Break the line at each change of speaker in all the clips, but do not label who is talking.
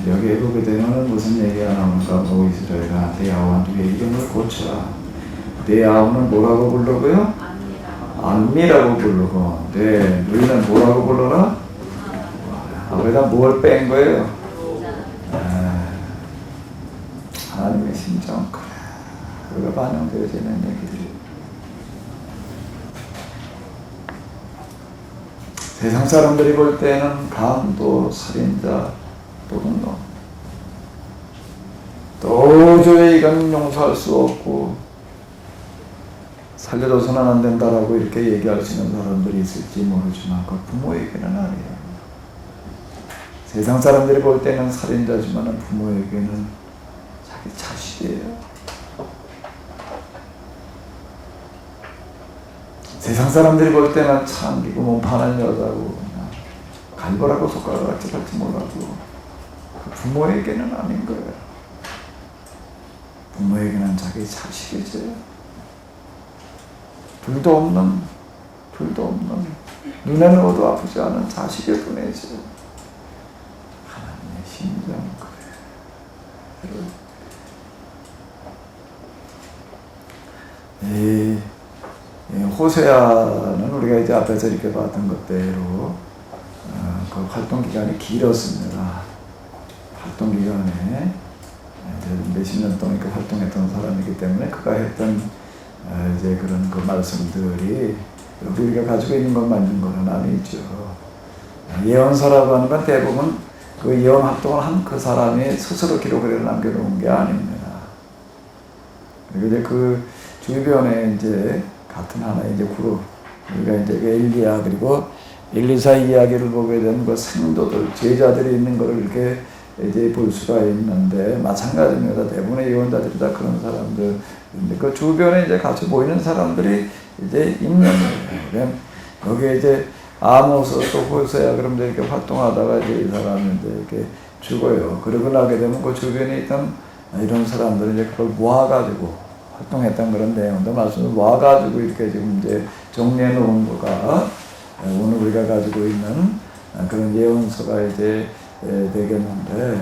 여기에 보게 되면 무슨 얘기가 나오는가? 뭐 이스라엘아 내 아우의 이름을 고쳐라. 내 아우는 뭐라고 부르고요? 안미라고 부르고 너희는 뭐라고 불러라? 아버지가 뭘 뺀 거예요? 하나님의 심정 그가 반영되어지는 얘기들이 세상 사람들이 볼 때는 강도, 살인자, 도둑놈 도저히 이건 용서할 수 없고 살려줘서는 안 된다라고 이렇게 얘기할 수 있는 사람들이 있을지 모르지만 그 부모에게는 아니에요. 세상 사람들이 볼 때는 살인자지만 부모에게는 자기 자식이에요. 세상 사람들이 볼 때는 참 이거 몸 파는 여자고 그냥 갈거라고 손가락같이 할지 몰라도 그 부모에게는 아닌 거예요. 부모에게는 자기 자식이지. 둘도 없는 눈에는 오도 아프지 않은 자식일 뿐이지. 하나님의 심정 그래요. 호세아는 우리가 이제 앞에서 이렇게 봤던 것대로 그 활동 기간이 길었습니다. 활동 기간에 몇십 년 동안 이렇게 활동했던 사람이기 때문에 그가 했던 이제 그런 그 말씀들이 우리가 가지고 있는 것만 있는 것은 아니죠. 예언서라고 하는 건 대부분 그 예언 활동을 한 그 사람이 스스로 기록을 남겨놓은 게 아닙니다. 그리고 이제 그 주변에 이제 같은 하나의 이제 그룹, 우리가 이제 엘리야 그리고 엘리사 이야기를 보게 되는 그 생도들, 제자들이 있는 것을 이렇게 이제 볼 수가 있는데 마찬가지입니다. 대부분의 예언자들이 다 그런 사람들. 근데 그 주변에 이제 같이 보이는 사람들이 이제 있는 거예요. 여기에 이제 아모스 또 호세야 그럼 이렇게 활동하다가 이제 이 사람이 이제 이렇게 죽어요. 그러고 나게 되면 그 주변에 있던 이런 사람들이 이제 그걸 모아가지고 활동했던 그런 내용도 말씀을 모아가지고 이렇게 지금 이제 정리해 놓은 거가 오늘 우리가 가지고 있는 그런 예언서가 이제 되겠는데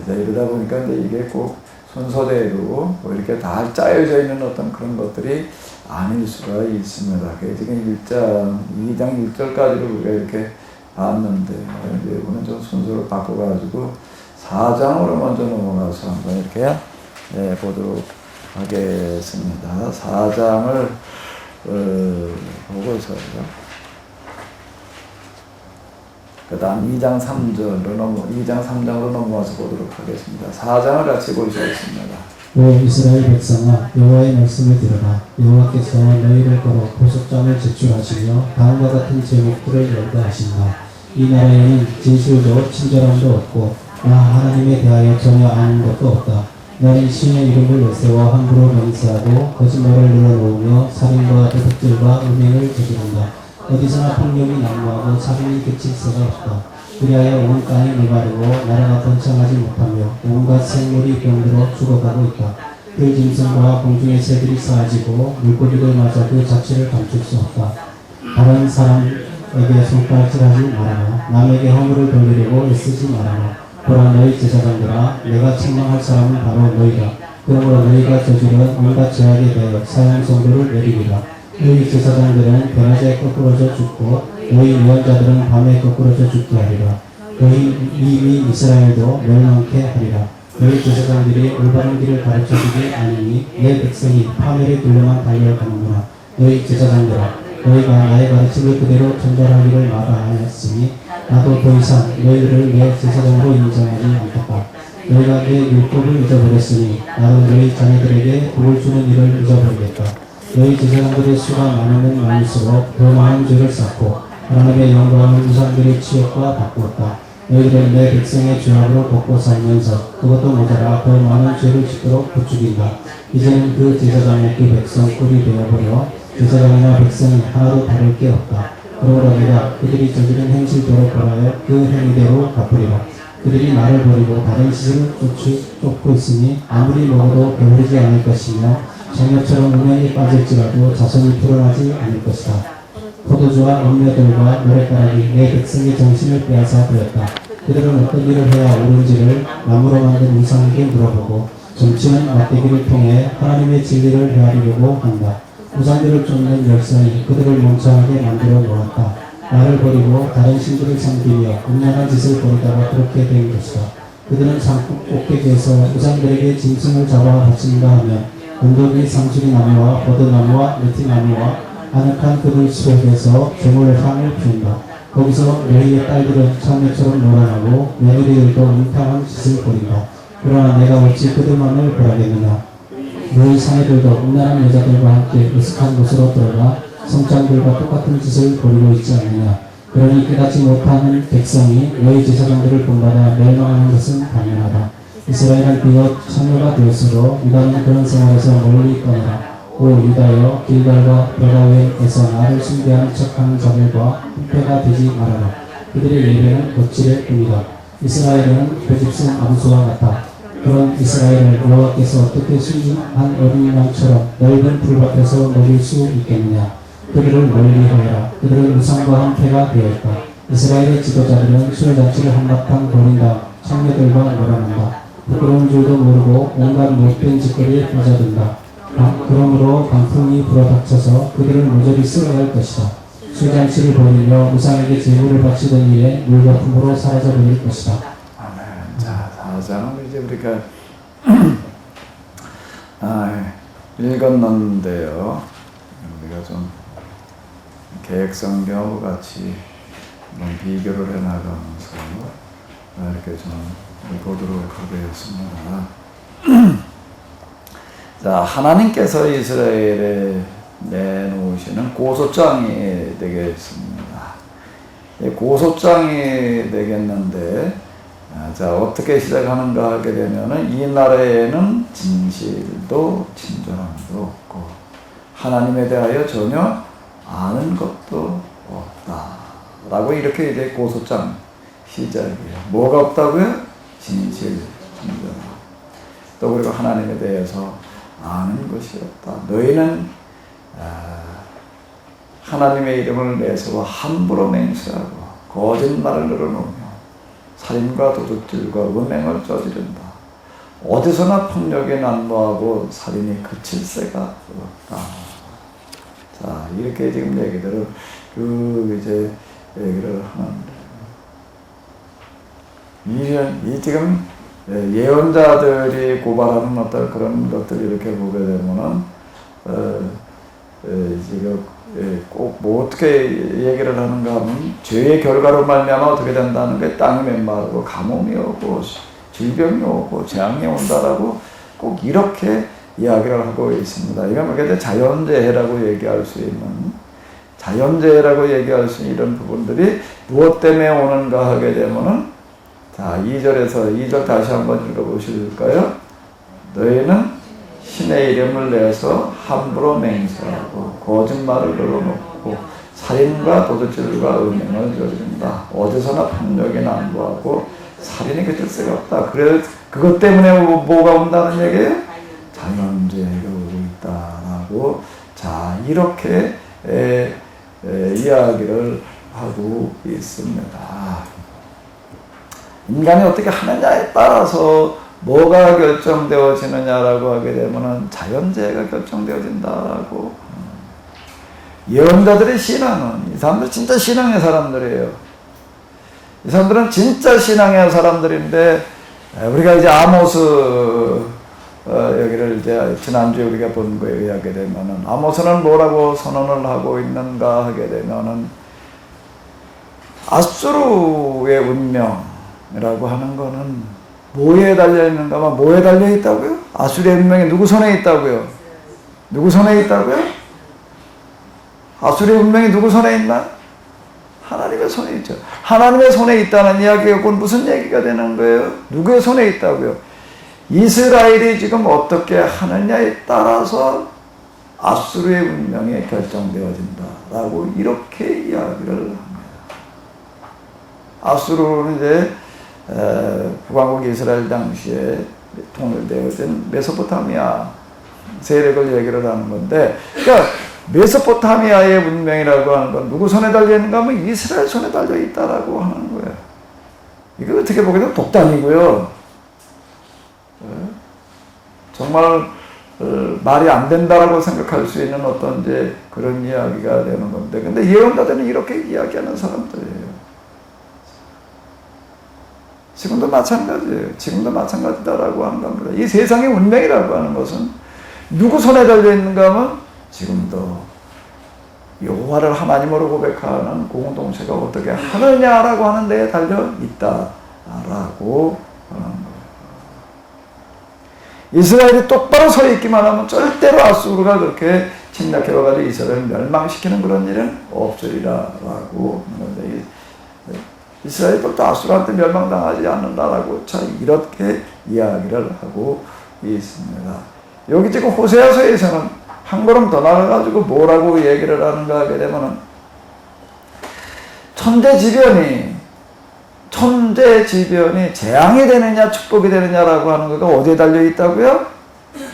이러다 보니까 이제 이게 꼭 순서대로 뭐 이렇게 다 짜여져 있는 어떤 그런 것들이 아닐 수가 있습니다. 지금 1장, 2장 1절까지를 우리가 이렇게 봤는데 이번엔 좀 순서를 바꿔가지고 4장으로 먼저 넘어가서 한번 이렇게 보도록 하겠습니다. 4장을 보고서요. 그 다음 2장 3장으로 넘어가서 보도록 하겠습니다. 4장을 같이 보시겠습니다.
오 이스라엘 백성아 여호와의 말씀을 들으라. 여호와께서 너희를 걸어 보석장을 제출하시며 다음과 같은 제목들을 열거하신다. 이 나라에는 진실도 친절함도 없고 나 하나님에 대하여 전혀 아는 것도 없다. 너는 신의 이름을 내세워 함부로 맹세하고 거짓말을 늘어놓으며 살인과 도둑질과 음행을 저지른다. 어디서나 폭력이 난무하고 살인이 그칠 새가 없다. 그리하여 온 땅이 메마르고 나라가 번창하지 못하며 온갖 생물이 병들어 죽어가고 있다. 들짐승과 공중의 새들이 사라지고 물고기들마저 그 자체를 감출 수 없다. 다른 사람에게 손가락질하지 말아라. 남에게 허물을 돌리려고 애쓰지 말아라. 보라 너희 제사장들아 내가 책망할 사람은 바로 너희다. 그러므로 너희가 저지른 온갖 죄악에 대하여 사형선고를 내리리라. 너희 제사장들은 변화자에 거꾸러져 죽고 너희 예언자들은 밤에 거꾸러져 죽게 하리라. 너희 이미 이스라엘도 멸망케 하리라. 너희 제사장들이 올바른 길을 가르쳐주지 않으니 내 백성이 파멸의 길로만 달려가는구나. 너희 제사장들아 너희가 나의 가르침을 그대로 전달하기를 마다하였으니 나도 더 이상 너희들을 내 제사장으로 인정하지 않겠다. 너희가 내 율법을 잊어버렸으니 나도 너희 자녀들에게 복을 주는 일을 잊어버리겠다. 너희 제사장들의 수가 많으면 많을수록 더 많은 죄를 쌓고 하나님의 영광을 우상들의 치욕과 바꾸었다. 너희들은 내 백성의 죄악으로 벗고 살면서 그것도 모자라 더 많은 죄를 짓도록 부추긴다. 이제는 그 제사장의 그 백성 꼴이 되어버려 제사장이나 백성이 하나도 다를 게 없다. 그러므로 내가 그들이 저지른 행실대로 벌하여 그 행위대로 갚으리라. 그들이 나를 버리고 다른 신을 쫓고 있으니 아무리 먹어도 배부르지 않을 것이며 장녀처럼 음행에 빠질지라도 자손이 불어나지 않을 것이다. 포도주와 음료들과 노랫가락이 내 백성의 정신을 빼앗아 버렸다. 그들은 어떤 일을 해야 옳은지를 나무로 만든 우상에게 물어보고 점치는 막대기를 통해 하나님의 진리를 헤아리려고 한다. 우상들을 쫓는 열성이 그들을 멍청하게 만들어 놓았다. 나를 버리고 다른 신들을 섬기며 음란한 짓을 벌이다가 그렇게 된 것이다. 그들은 산국 꼭대기에서 우상들에게 짐승을 잡아 바친다 하면 온전히 상수리 나무와 버드나무와 느티나무와 아늑한 그들 속에서 조물 향을 피운다. 거기서 너희의 딸들은 참외처럼 노란하고 며느리들도 음탕한 짓을 벌인다. 그러나 내가 어찌 그들만을 벌하겠느냐. 너희 사내들도 음란한 여자들과 함께 으슥한 곳으로 들어가 성장들과 똑같은 짓을 벌이고 있지 않느냐. 그러니 깨닫지 못하는 백성이 너희 제사장들을 본받아 멸망하는 것은 당연하다. 이스라엘은 비록 참여가 되었어도 유다는 그런 생활에서 멀리 떠나라. 오 유다여 길갈과 베가웬에서 나를 숭배하는 척하는 자들과 부패가 되지 말아라. 그들의 예배는 덕질의 뿐이다. 이스라엘은 배집순 암수와 같다. 그런 이스라엘을 여호와께서 어떻게 순진한 어린 양처럼 넓은 풀밭에서 먹일 수 있겠느냐. 그들을 멀리하여라. 그들은 우상과 한패가 되어있다. 이스라엘의 지도자들은 술잔치를 한바탕 벌인다. 창녀들과 놀아난다. 부끄러운 줄도 모르고 온갖 못된 짓거리에 빠져든다. 그러므로 강풍이 불어닥쳐서 그들을 모조리 쓸어갈 것이다. 술잔치를 벌이며 우상에게 제물을 바치던 일에 물거품으로 사라져버릴 것이다.
아멘. 자, 4장은 이제 우리가 읽었는데요. 우리가 좀 계획성경하고 같이 비교를 해나가면서 이렇게 좀 보도록 하겠습니다. 자, 하나님께서 이스라엘에 내놓으시는 고소장이 되겠습니다. 고소장이 되겠는데, 자, 어떻게 시작하는가 하게 되면은 이 나라에는 진실도 친절함도 없고 하나님에 대하여 전혀 아는 것도 없다. 라고 이렇게 이제 고소장 시작이에요. 뭐가 없다고요? 진실, 친절함. 또 그리고 하나님에 대해서 아는 것이 없다. 너희는 하나님의 이름을 내세워 함부로 맹세하고 거짓말을 늘어놓으며 살인과 도둑질과 음행을 저지른다. 어디서나 폭력에 난무하고 살인이 그칠 새가 없다. 자, 이렇게 지금 얘기들을 이제 얘기를 하는데, 이 지금 예언자들이 고발하는 어떤 그런 것들 이렇게 보게 되면은 지금 꼭 뭐 어떻게 얘기를 하는가 하면 죄의 결과로 말미암아 어떻게 된다는 게 땅이 멘마르고 가뭄이 오고 질병이 오고 재앙이 온다라고 꼭 이렇게 이야기를 하고 있습니다. 이건 뭐게 자연재해라고 얘기할 수 있는 자연재해라고 얘기할 수 있는 이런 부분들이 무엇 때문에 오는가 하게 되면은 자, 2절 다시 한번 읽어보실까요? 너희는 신의 이름을 내서 함부로 맹세하고 거짓말을 늘어놓고 살인과 도둑질과 음행을 저지른다. 어디서나 폭력에 난무하고 살인이 그칠 새가 없다. 그래 그것 때문에 뭐가 온다는 얘기예요? 자연재해가 오고 있다라고 자 이렇게 이야기를 하고 있습니다. 인간이 어떻게 하느냐에 따라서 뭐가 결정되어지느냐라고 하게 되면은 자연재해가 결정되어진다라고. 예언자들의 신앙은 이 사람들 진짜 신앙의 사람들이에요. 이 사람들은 진짜 신앙의 사람들인데 우리가 이제 아모스 여기를 이제 지난주에 우리가 본 거에 의하게 되면은 아모스는 뭐라고 선언을 하고 있는가 하게 되면은 아수르의 운명이라고 하는 거는 뭐에 달려있는가 하면 뭐에 달려있다고요? 아수르의 운명이 누구 손에 있다고요? 누구 손에 있다고요? 아수르의 운명이 누구 손에 있나? 하나님의 손에 있죠. 하나님의 손에 있다는 이야기가 곧 무슨 얘기가 되는 거예요? 누구의 손에 있다고요? 이스라엘이 지금 어떻게 하느냐에 따라서 아수르의 운명이 결정되어진다라고 이렇게 이야기를 합니다. 아수르는 이제 북왕국 이스라엘 당시에 통일되어진 메소포타미아 세력을 얘기를 하는 건데, 그러니까 메소포타미아의 문명이라고 하는 건 누구 손에 달려 있는가 하면 이스라엘 손에 달려 있다라고 하는 거예요. 이거 어떻게 보게 되면 독단이고요. 정말 말이 안 된다라고 생각할 수 있는 어떤 이제 그런 이야기가 되는 건데, 근데 예언자들은 이렇게 이야기하는 사람들이에요. 지금도 마찬가지예요. 지금도 마찬가지다라고 하는 겁니다. 이 세상의 운명이라고 하는 것은 누구 손에 달려 있는가 하면 지금도 여호와를 하나님으로 고백하는 공동체가 어떻게 하느냐라고 하는 데에 달려 있다라고 하는 거예요. 이스라엘이 똑바로 서 있기만 하면 절대로 아수르가 그렇게 침략해와가지고 이스라엘을 멸망시키는 그런 일은 없으리라라고 하는데, 이스라엘이 또 아수르한테 멸망당하지 않는다라고 참 이렇게 이야기를 하고 있습니다. 여기 지금 호세아서에서는 한 걸음 더 나가가지고 뭐라고 얘기를 하는가 하게 되면은, 천재지변이 재앙이 되느냐 축복이 되느냐라고 하는 거가 어디에 달려 있다고요?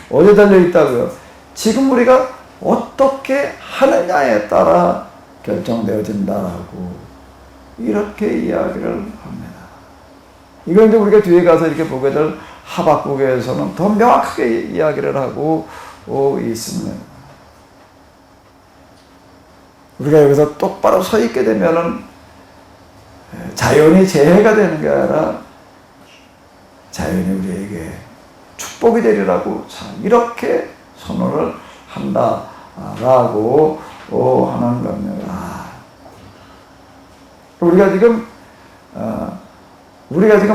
어디에 달려 있다고요? 지금 우리가 어떻게 하느냐에 따라 결정되어진다라고 이렇게 이야기를 합니다. 이건 이제 우리가 뒤에 가서 이렇게 보게 될 하박국에서는 더 명확하게 이야기를 하고 있습니다. 우리가 여기서 똑바로 서 있게 되면은 자연이 재해가 되는 게 아니라 자연이 우리에게 축복이 되리라고 이렇게 선언을 한다라고 하는 겁니다. 우리가 지금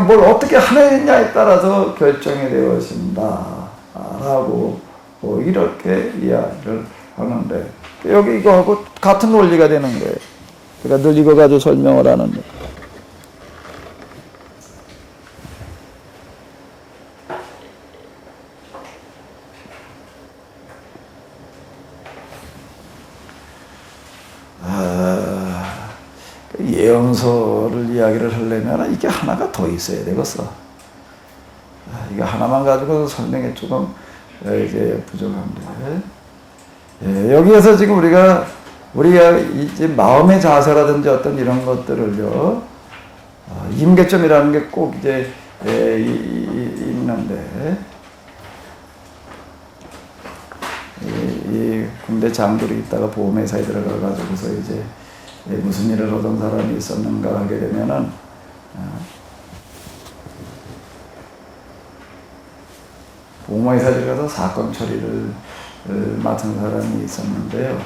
뭘 어떻게 하느냐에 따라서 결정이 되어진다라고 이렇게 이야기를 하는데, 여기 이거하고 같은 논리가 되는 거예요. 그러니까 늘 이거 가지고 설명을 하는데, 예언서를 이야기를 하려면 이게 하나가 더 있어야 되겠어. 이게 하나만 가지고 설명이 조금 이제 부족한데, 여기에서 지금 우리가 이제 마음의 자세라든지 어떤 이런 것들을요, 임계점이라는 게 꼭 이제 있는데, 이 군대 장교로 있다가 보험회사에 들어가가지고서 이제 무슨 일을 하던 사람이 있었는가 하게 되면은, 보험회사에 들어가서 사건 처리를 맡은 사람이 있었는데요.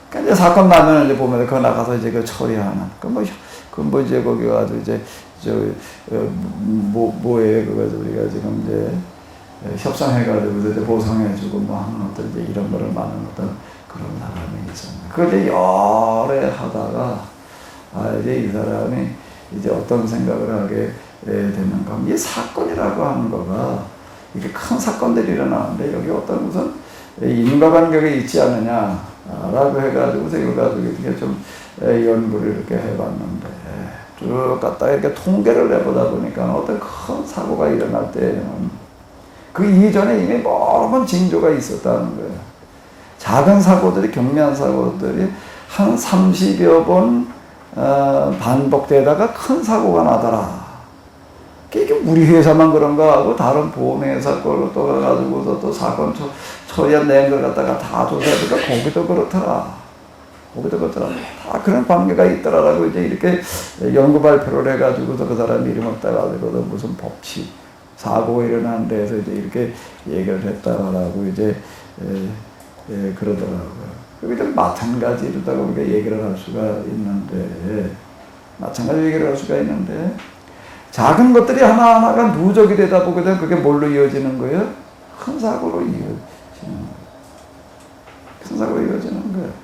그러니까 이제 사건 나면 이제 보면 그 나가서 이제 그 처리하는, 이제 거기 가서 이제 뭐에 그거 우리가 지금 이제 협상해가지고 이제 보상해주고 뭐 하는 어떤 이제 이런 거를 많은 어떤 그런 사람이 있었는데, 그걸 이제 여러 하다가 이제 이 사람이 이제 어떤 생각을 하게 되는가 하면, 이 사건이라고 하는 거가 이게 큰 사건들이 일어나는데 여기 어떤 무슨 인과관계가 있지 않느냐라고 해가지고서 이걸 가지고 이렇게 좀 연구를 이렇게 해봤는데, 쭉 갔다가 이렇게 통계를 내보다 보니까 어떤 큰 사고가 일어날 때에는 그 이전에 이미 많은 징조가 있었다는 거예요. 작은 사고들이, 경미한 사고들이 한 30여 번 반복되다가 큰 사고가 나더라. 이게 우리 회사만 그런가 하고 다른 보험회사 걸로 또 가가지고서 또 사건 처리한 내용을 갖다가 다 조사해보니까 거기도 그렇더라. 다 그런 관계가 있더라라고 이제 이렇게 연구 발표를 해가지고서 그 사람 이름을 따가지고 무슨 법칙, 사고가 일어난 데에서 이제 이렇게 얘기를 했다라고 이제 그러더라고요. 그게 마찬가지로다가 우리가 얘기를 할 수가 있는데, 작은 것들이 하나하나가 누적이 되다 보게 되면 그게 뭘로 이어지는 거예요? 큰 사고로 이어지는 거예요.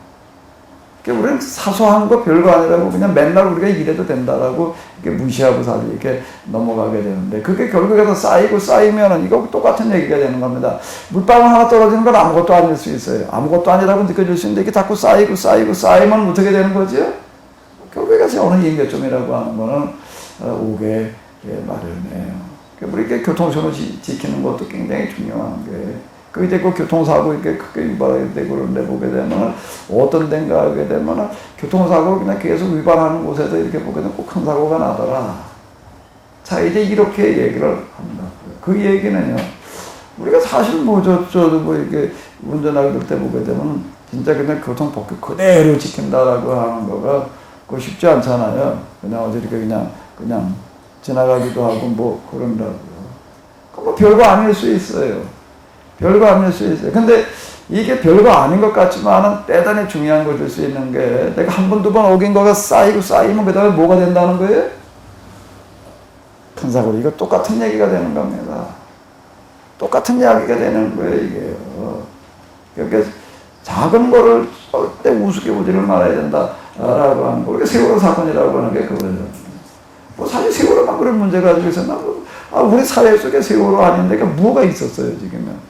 그러니까 우리는 사소한 거 별거 아니라고 그냥 맨날 우리가 이래도 된다라고 이렇게 무시하고 이렇게 넘어가게 되는데, 그게 결국에서 쌓이면은 이거 똑같은 얘기가 되는 겁니다. 물방울 하나 떨어지는 건 아무것도 아닐 수 있어요. 아무것도 아니라고 느껴질 수 있는데, 이게 자꾸 쌓이면 어떻게 되는 거죠? 결국에서 어느 임계점이라고 하는 거는 오게 마련해요. 우리 이렇게 교통선을 지키는 것도 굉장히 중요한 게, 그 이제 그 교통사고 이렇게 크게 위반되고 그런데 보게 되면 어떤 데인가 하게 되면 교통사고 그냥 계속 위반하는 곳에서 이렇게 보게 되면 꼭 큰 사고가 나더라. 자, 이제 이렇게 얘기를 합니다. 그 얘기는요, 우리가 사실 저도 이렇게 운전하게 될 때 보게 되면, 진짜 그냥 교통법규 그대로 지킨다라고 하는 거가, 그거 쉽지 않잖아요. 그냥 어제 이렇게 그냥 지나가기도 하고 그런다고요. 뭐 별거 아닐 수 있어요. 별거 아닐 수 있어요. 근데 이게 별거 아닌 것 같지만은 대단히 중요한 것일 수 있는 게, 내가 한 번, 두 번 어긴 거가 쌓이면 그 다음에 뭐가 된다는 거예요? 큰 사고. 이거 똑같은 얘기가 되는 겁니다. 똑같은 이야기가 되는 거예요, 이게요. 그러니까 작은 거를 절대 우습게 보지를 말아야 된다라고 하는 거. 우리가 세월호 사건이라고 하는 게 그거죠. 뭐 사실 세월호만 그런 문제 가지고 있었나? 우리 사회 속에 세월호 아닌데 뭐가 있었어요, 지금은.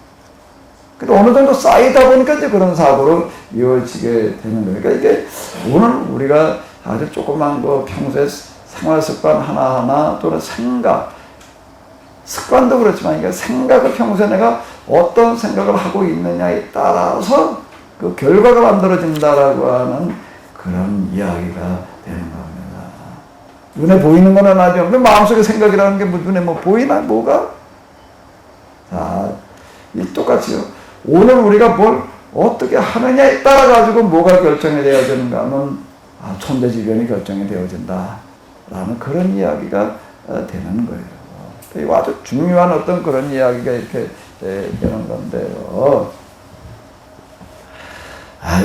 근데 어느 정도 쌓이다 보니까 이제 그런 사고로 이어지게 되는 거예요. 그러니까 이게 오늘 우리가 아주 조그만 거 평소에 생활 습관 하나하나 또는 습관도 그렇지만 이게 생각을 평소에 내가 어떤 생각을 하고 있느냐에 따라서 그 결과가 만들어진다라고 하는 그런 이야기가 되는 겁니다. 눈에 보이는 건 아니죠. 근데 마음속에 생각이라는 게 눈에 보이나 뭐가? 자, 똑같이요. 오늘 우리가 뭘 어떻게 하느냐에 따라 가지고 뭐가 결정이 되어야 되는가 하면 천대지변이 결정이 되어진다라는 그런 이야기가 되는 거예요. 이거 아주 중요한 어떤 그런 이야기가 이렇게 되는 건데요.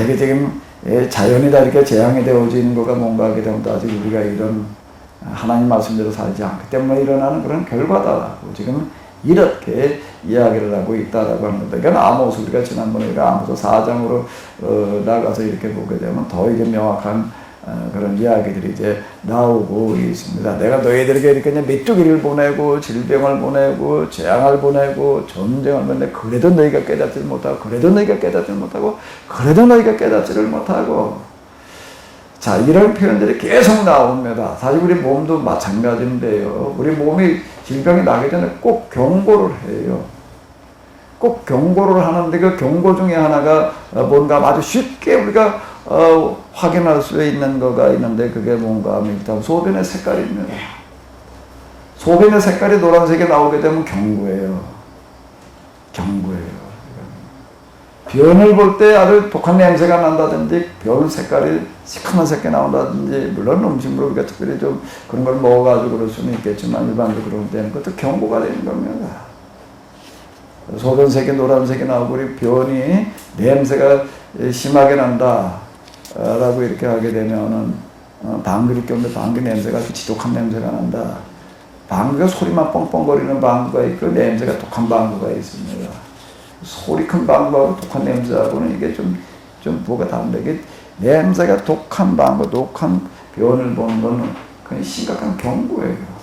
이게 지금 자연이 다 이렇게 재앙이 되어지는 거가 뭔가 하게 되면 아직 우리가 이런 하나님 말씀대로 살지 않기 때문에 일어나는 그런 결과다라고 지금 이렇게 이야기를 하고 있다라고 하는 겁니다. 그러니까 아모스, 우리가 지난번에 아모스 4장으로 나가서 이렇게 보게 되면 더 이제 명확한 그런 이야기들이 이제 나오고 있습니다. 내가 너희들에게 이렇게 메뚜기를 보내고 질병을 보내고 재앙을 보내고 전쟁을 보내고 그래도 너희가 깨닫지를 못하고 그래도 너희가 깨닫지를 못하고 그래도 너희가 깨닫지를 못하고, 자, 이런 표현들이 계속 나옵니다. 사실 우리 몸도 마찬가지인데요. 우리 몸이 질병이 나기 전에 꼭 경고를 해요. 꼭 경고를 하는데 그 경고 중에 하나가 뭔가 아주 쉽게 우리가 확인할 수 있는 거가 있는데 그게 뭔가 하면 일단 소변의 색깔입니다. 소변의 색깔이 노란색이 나오게 되면 경고예요. 경고예요. 변을 볼 때 아주 독한 냄새가 난다든지 변 색깔이 시커먼 색깔이 나온다든지, 물론 음식물을 우리가 특별히 좀 그런 걸 먹어가지고 그럴 수는 있겠지만 일반적으로 그런 데는 그것도 경고가 되는 겁니다. 소변색이 노란색이 나오고 우리 변이 냄새가 심하게 난다 라고 이렇게 하게 되면은 방귀를 뀌는데 방귀 냄새가 지독한 냄새가 난다. 방귀가 소리만 뻥뻥거리는 방귀가 있고 냄새가 독한 방귀가 있습니다. 소리 큰 방귀하고 독한 냄새하고는 이게 좀 뭐가 다른데, 냄새가 독한 방귀, 독한 변을 보는 거는 그냥 심각한 경고예요.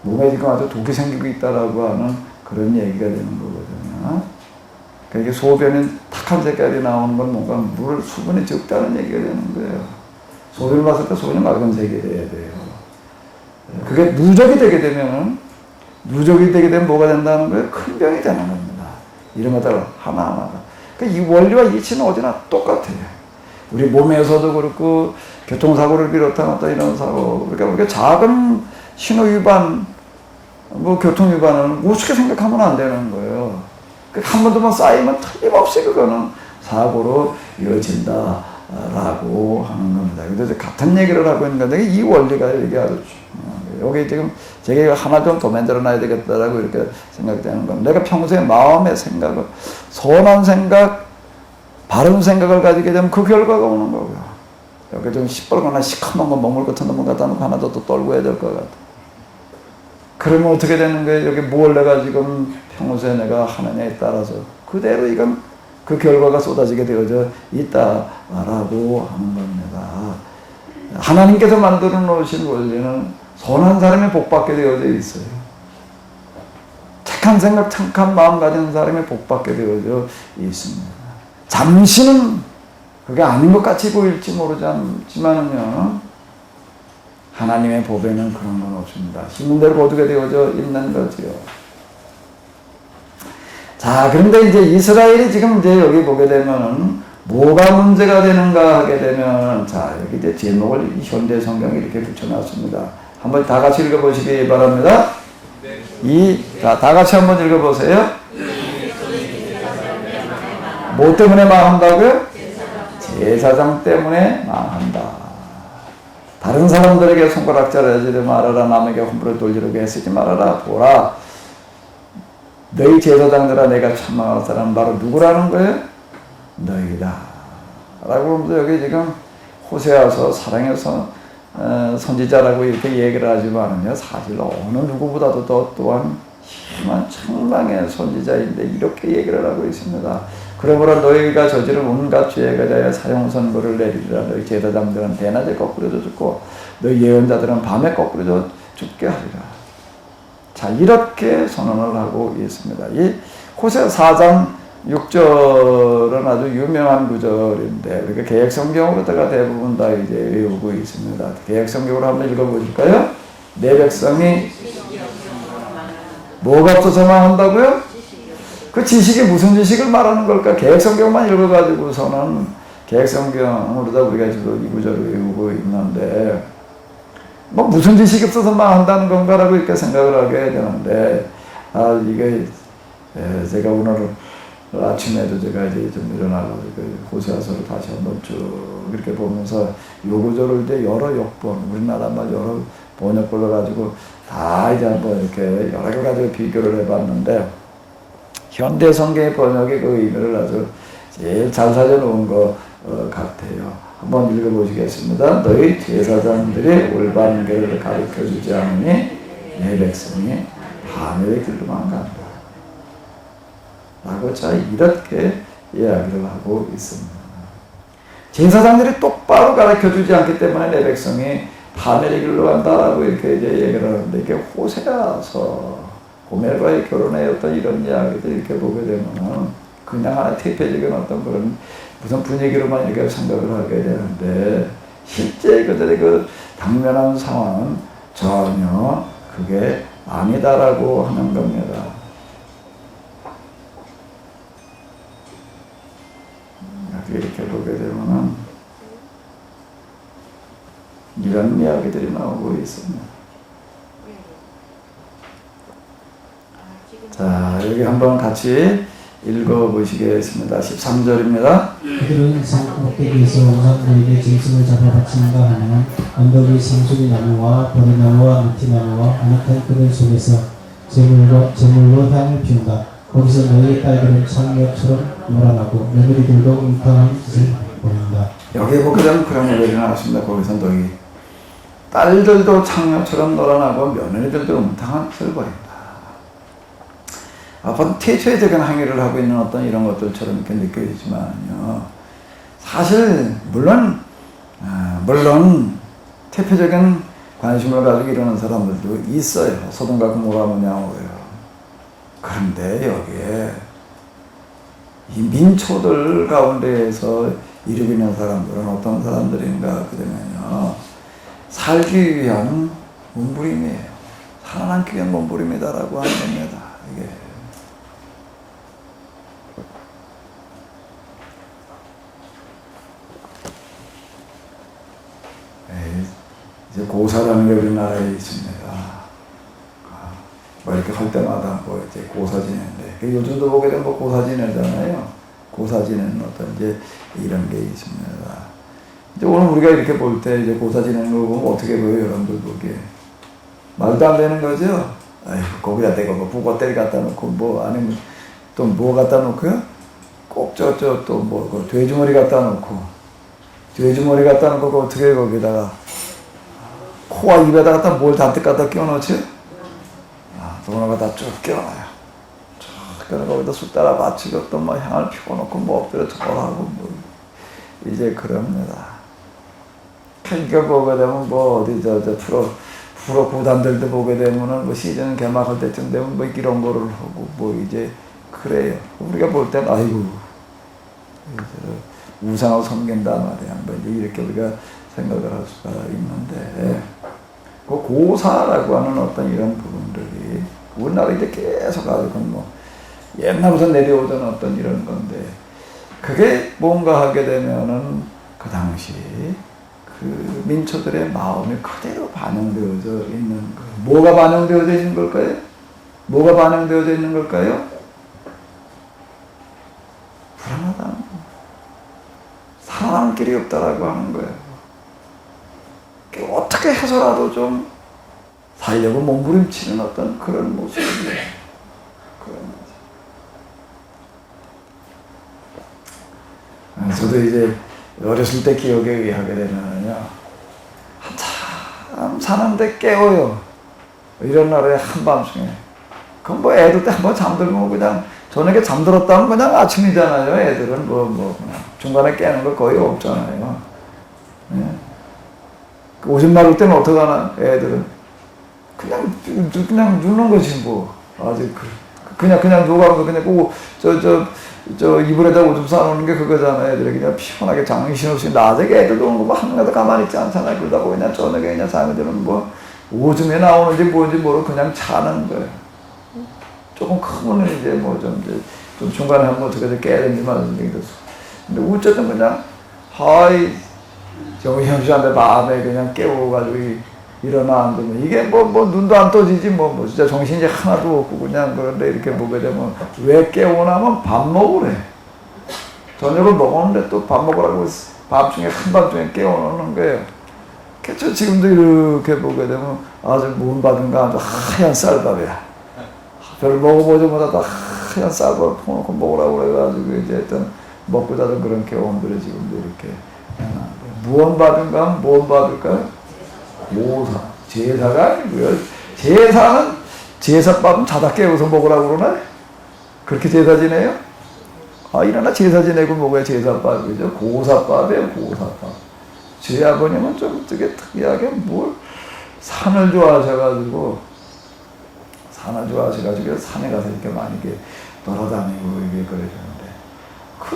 몸에 지금 아주 독이 생기고 있다라고 하는 그런 얘기가 되는 거거든요. 그러니까 소변이 탁한 색깔이 나오는 건 뭔가 수분이 적다는 얘기가 되는 거예요. 소변을 봤을 때 소변이 맑은 색이 돼야 돼요. 그게 누적이 되게 되면 뭐가 된다는 거예요? 큰 병이 되는 겁니다. 이런 것들 하나하나가. 그러니까 이 원리와 이치는 어디나 똑같아요. 우리 몸에서도 그렇고 교통사고를 비롯한 어떤 이런 사고, 그러니까 우리가 작은 신호 위반, 교통 위반은 우습게 생각하면 안 되는 거예요. 한 번, 두 번 쌓이면 틀림없이 그거는 사고로 이어진다라고 하는 겁니다. 그래서 같은 얘기를 하고 있는 건데, 이 원리가 이게 아주 중요한 거예요. 여기 지금 제가 하나 좀 더 만들어 놔야 되겠다라고 이렇게 생각되는 겁니다. 내가 평소에 마음의 생각을, 선한 생각, 바른 생각을 가지게 되면 그 결과가 오는 거고요. 여기 좀 시뻘거나 시커먼 거, 먹물 같은 놈 갖다 놓고 하나 더 떨고 해야 될 것 같아. 그러면 어떻게 되는 거예요? 여기 뭘 내가 지금 평소에 내가 하느냐에 따라서 그대로 이건 그 결과가 쏟아지게 되어져 있다라고 하는 겁니다. 하나님께서 만들어 놓으신 원리는 선한 사람이 복받게 되어져 있어요. 착한 생각, 착한 마음 가진 사람이 복받게 되어져 있습니다. 잠시는 그게 아닌 것 같이 보일지 모르지만은요, 하나님의 법에는 그런 건 없습니다. 심은 대로 거두게 되어져 있는 거지요. 자, 그런데 이제 이스라엘이 지금 이제 여기 보게 되면은 뭐가 문제가 되는가 하게 되면, 자, 여기 이제 제목을 현대 성경에 이렇게 붙여놨습니다. 한번 다 같이 읽어보시기 바랍니다. 다 같이 한번 읽어보세요. 뭐 때문에 망한다고요? 제사장 때문에 망한다. 다른 사람들에게 손가락질을 하지 말아라. 남에게 홈불을 돌리려고 애쓰지 말아라. 보라, 너희 제사장들아, 내가 천망할 사람 바로 누구라는 거예요? 너희다 라고 하면서 여기 지금 호세아서 사랑해서 선지자라고 이렇게 얘기를 하지만은요, 사실 어느 누구보다도 또한 심한 책망의 선지자인데 이렇게 얘기를 하고 있습니다. 그러므로 너희가 저지른 온갖 죄에 대하여 사형선고를 내리리라. 너희 제사장들은 대낮에 거꾸로져 죽고 너희 예언자들은 밤에 거꾸로져 죽게 하리라. 자, 이렇게 선언을 하고 있습니다. 이 호세아 4장 6절은 아주 유명한 구절인데 우리가 개역성경으로다가 대부분 다 이제 외우고 있습니다. 개역성경으로 한번 읽어보실까요? 내 백성이 뭐가 없어서 망한다고요? 그 지식이 무슨 지식을 말하는 걸까? 개역성경만 읽어가지고서는 개역성경으로다 우리가 지금 이 구절을 외우고 있는데 뭐 무슨 지식이 없어서 망한다는 건가라고 이렇게 생각을 하게 되는데, 이게 제가 오늘 아침에도 제가 이제 좀 일어나고 호세아서를 다시 한번 쭉 이렇게 보면서 요 구절을 이제 여러 역번, 우리나라 말 여러 번역본을 가지고 다 이제 한번 이렇게 여러 개 가지고 비교를 해봤는데, 현대 성경의 번역의 그 의미를 아주 제일 잘 살려놓은 것 같아요. 한번 읽어보시겠습니다. 너희 제사장들이 올바른 길을 가르쳐주지 않으니 내 백성이 하늘의 길로만 간다 라고 자 이렇게 이야기를 하고 있습니다. 제사장들이 똑바로 가르쳐주지 않기 때문에 내 백성이 하늘의 길로 간다라고 이렇게 이제 얘기를 하는데, 이게 호세아서 고멜과의 결혼의 어떤 이런 이야기들 이렇게 보게 되면은 그냥 하나 대표적인 어떤 그런 무슨 분위기로만 이렇게 생각을 하게 되는데, 실제 그들의 그 당면한 상황은 전혀 그게 아니다라고 하는 겁니다. 이렇게 보게 되면은 이런 이야기들이 나오고 있습니다. 자, 여기 한번 같이 읽어보시겠습니다. 13절입니다.
그들은 산꼭대기에서 우상들에게 짐승을 잡아 바치는가 하면 언덕 위 상수리 나무와 버리나무와 느티나무와 아늑한 그늘 속에서 제물로 향을 피운다. 거기서 너희의 딸들은 창녀처럼 놀아나고 며느리들도 음탕한 짓을 보인다.
여기 보게 되면 그런 얘기가 나왔습니다. 거기서 너희 딸들도 창녀처럼 놀아나고 며느리들도 음탕한 짓을 벌인다. 어떤 태초적인 행위를 하고 있는 어떤 이런 것들처럼 이렇게 느껴지지만요, 사실 물론 대표적인 관심을 가지고 이러는 사람들도 있어요. 소돔과 고모라 뭐냐고요. 그런데 여기에 이 민초들 가운데에서 이루고 있는 사람들은 어떤 사람들인가 그러면요, 살기 위한 몸부림이에요. 살아남기 위한 몸부림이다라고 하는 겁니다. 이게 이제 고사라는 게 우리나라에 있습니다. 뭐 이렇게 할 때마다 뭐 이제 고사 지내는데, 요즘도 보게 되면 뭐 고사 지내잖아요. 고사 지내는 어떤 이제 이런 게 있습니다. 이제 오늘 우리가 이렇게 볼 때 이제 고사 지내는 거 보면 어떻게 보여요, 여러분들 보기에? 말도 안 되는 거죠? 아이고, 거기다 대고 뭐 북어때리 갖다 놓고 뭐 아니면 또 뭐 갖다 놓고요? 꼭 또 뭐 돼지머리 갖다 놓고, 돼지머리 갖다 놓고 그 어떻게 거기다가 코와 입에다 갖다 뭘 잔뜩 갖다 끼워놓지? 도너가 다 쭉 끼워놔요. 쭉 끼워놓고 거기다 숯 따라 받치고 또 뭐 향을 피워놓고 뭐 엎드려 절하고 뭐 이제 그럽니다. 그러니까 보게 되면 뭐 어디 프로 구단들도 보게 되면은 뭐 시즌 개막할 때쯤 되면 뭐 이런 거를 하고 뭐 이제 그래요. 우리가 볼 때는 아이고 우상을 섬긴다 말이야. 뭐 이렇게 우리가 생각을 할 수가 있는데, 그 고사라고 하는 어떤 이런 부분들이 우리나라에 이제 계속 가지고 뭐 옛날부터 내려오던 어떤 이런 건데, 그게 뭔가 하게 되면은 그 당시 그 민초들의 마음이 그대로 반영되어져 있는 거예요. 뭐가 반영되어져 있는 걸까요? 뭐가 반영되어져 있는 걸까요? 불안하다는 거예요. 살아남을 길이 없다라고 하는 거예요. 어떻게 해서라도 좀 살려고 몸부림치는 어떤 그런 모습이에요. 그런 모습. 저도 이제 어렸을 때 기억에 의하게 되면요, 한참 사는데 깨워요. 이런 날에 한밤중에. 그럼 뭐 애들 때 한번 잠들면 그냥 저녁에 잠들었다면 그냥 아침이잖아요. 애들은 그냥 중간에 깨는 거 거의 없잖아요. 예. 오줌 마를 때는 어떡하나, 애들은. 그냥 눕는 거지, 뭐. 아직, 그냥 누워가는 거, 그냥 꼭, 이불에다 오줌 싸놓는 게 그거잖아요. 애들이 그냥 피곤하게 정신없이, 낮에 애들도 오는 거 뭐 한 명도 가만히 있지 않잖아요. 그러다 보고 그냥 저녁에 그냥 자기들은 뭐, 오줌에 나오는지 뭔지 모르고 그냥 자는 거예요. 조금 크면 이제 뭐 좀 중간에 한번 어떻게 깨야 되는지 말하는 얘기도 있어. 근데 어쨌든 그냥, 정신없이 밤에 그냥 깨워가지고 일어나 앉으면 이게 뭐 눈도 안 떠지지 뭐 진짜 정신이 하나도 없고 그냥 그런데 이렇게 보게 되면 왜 깨우나면 밥 먹으래. 저녁을 먹었는데 또 밥 먹으라고 밤중에 한밤중에 깨워놓는 거예요. 그래서 지금도 이렇게 보게 되면 아주 못 받은가 아주 하얀 쌀밥이야. 별 먹어보지 못하다 하얀 쌀밥 퍼놓고 먹으라고 그래가지고 이제 일단 먹고 자던 그런 경험들이 지금도 이렇게 무언 받은가? 무언 받을까요? 모사. 제사가 아니고요. 제사밥은 자다 깨워서 먹으라고 그러나? 그렇게 제사 지내요? 일어나 제사 지내고 먹어야 제사밥이죠. 고사밥이에요, 고사밥. 저희 아버님은 좀 되게 특이하게 산을 좋아하셔가지고 산에 가서 이렇게 많이 이렇게 돌아다니고 이렇게 그러셨는데,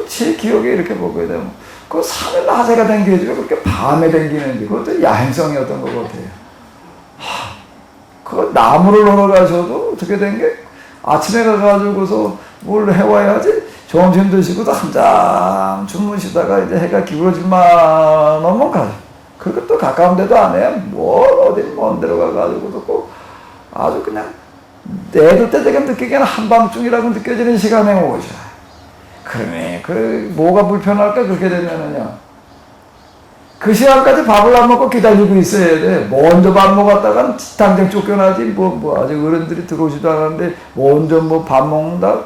제 기억에 이렇게 보게 되면, 그 산을 낮에가 댕기지 그렇게 밤에 댕기는지, 그것도 야행성이었던 것 같아요. 그 나무를 걸어가셔도 어떻게 된 게, 아침에 가가지고서 뭘 해와야지, 점심 드시고도 한잠 주무시다가 이제 해가 기울어질만 하면 가요. 그것도 가까운 데도 안 해요. 어디 먼 데로 가가지고도 꼭 아주 그냥, 애들 때 되게 느끼기에는 한밤중이라고 느껴지는 시간에 오셔. 그러네. 뭐가 불편할까, 그렇게 되면은요. 그 시간까지 밥을 안 먹고 기다리고 있어야 돼. 먼저 밥 먹었다간 당장 쫓겨나지. 아직 어른들이 들어오지도 않았는데, 먼저 밥 먹는다?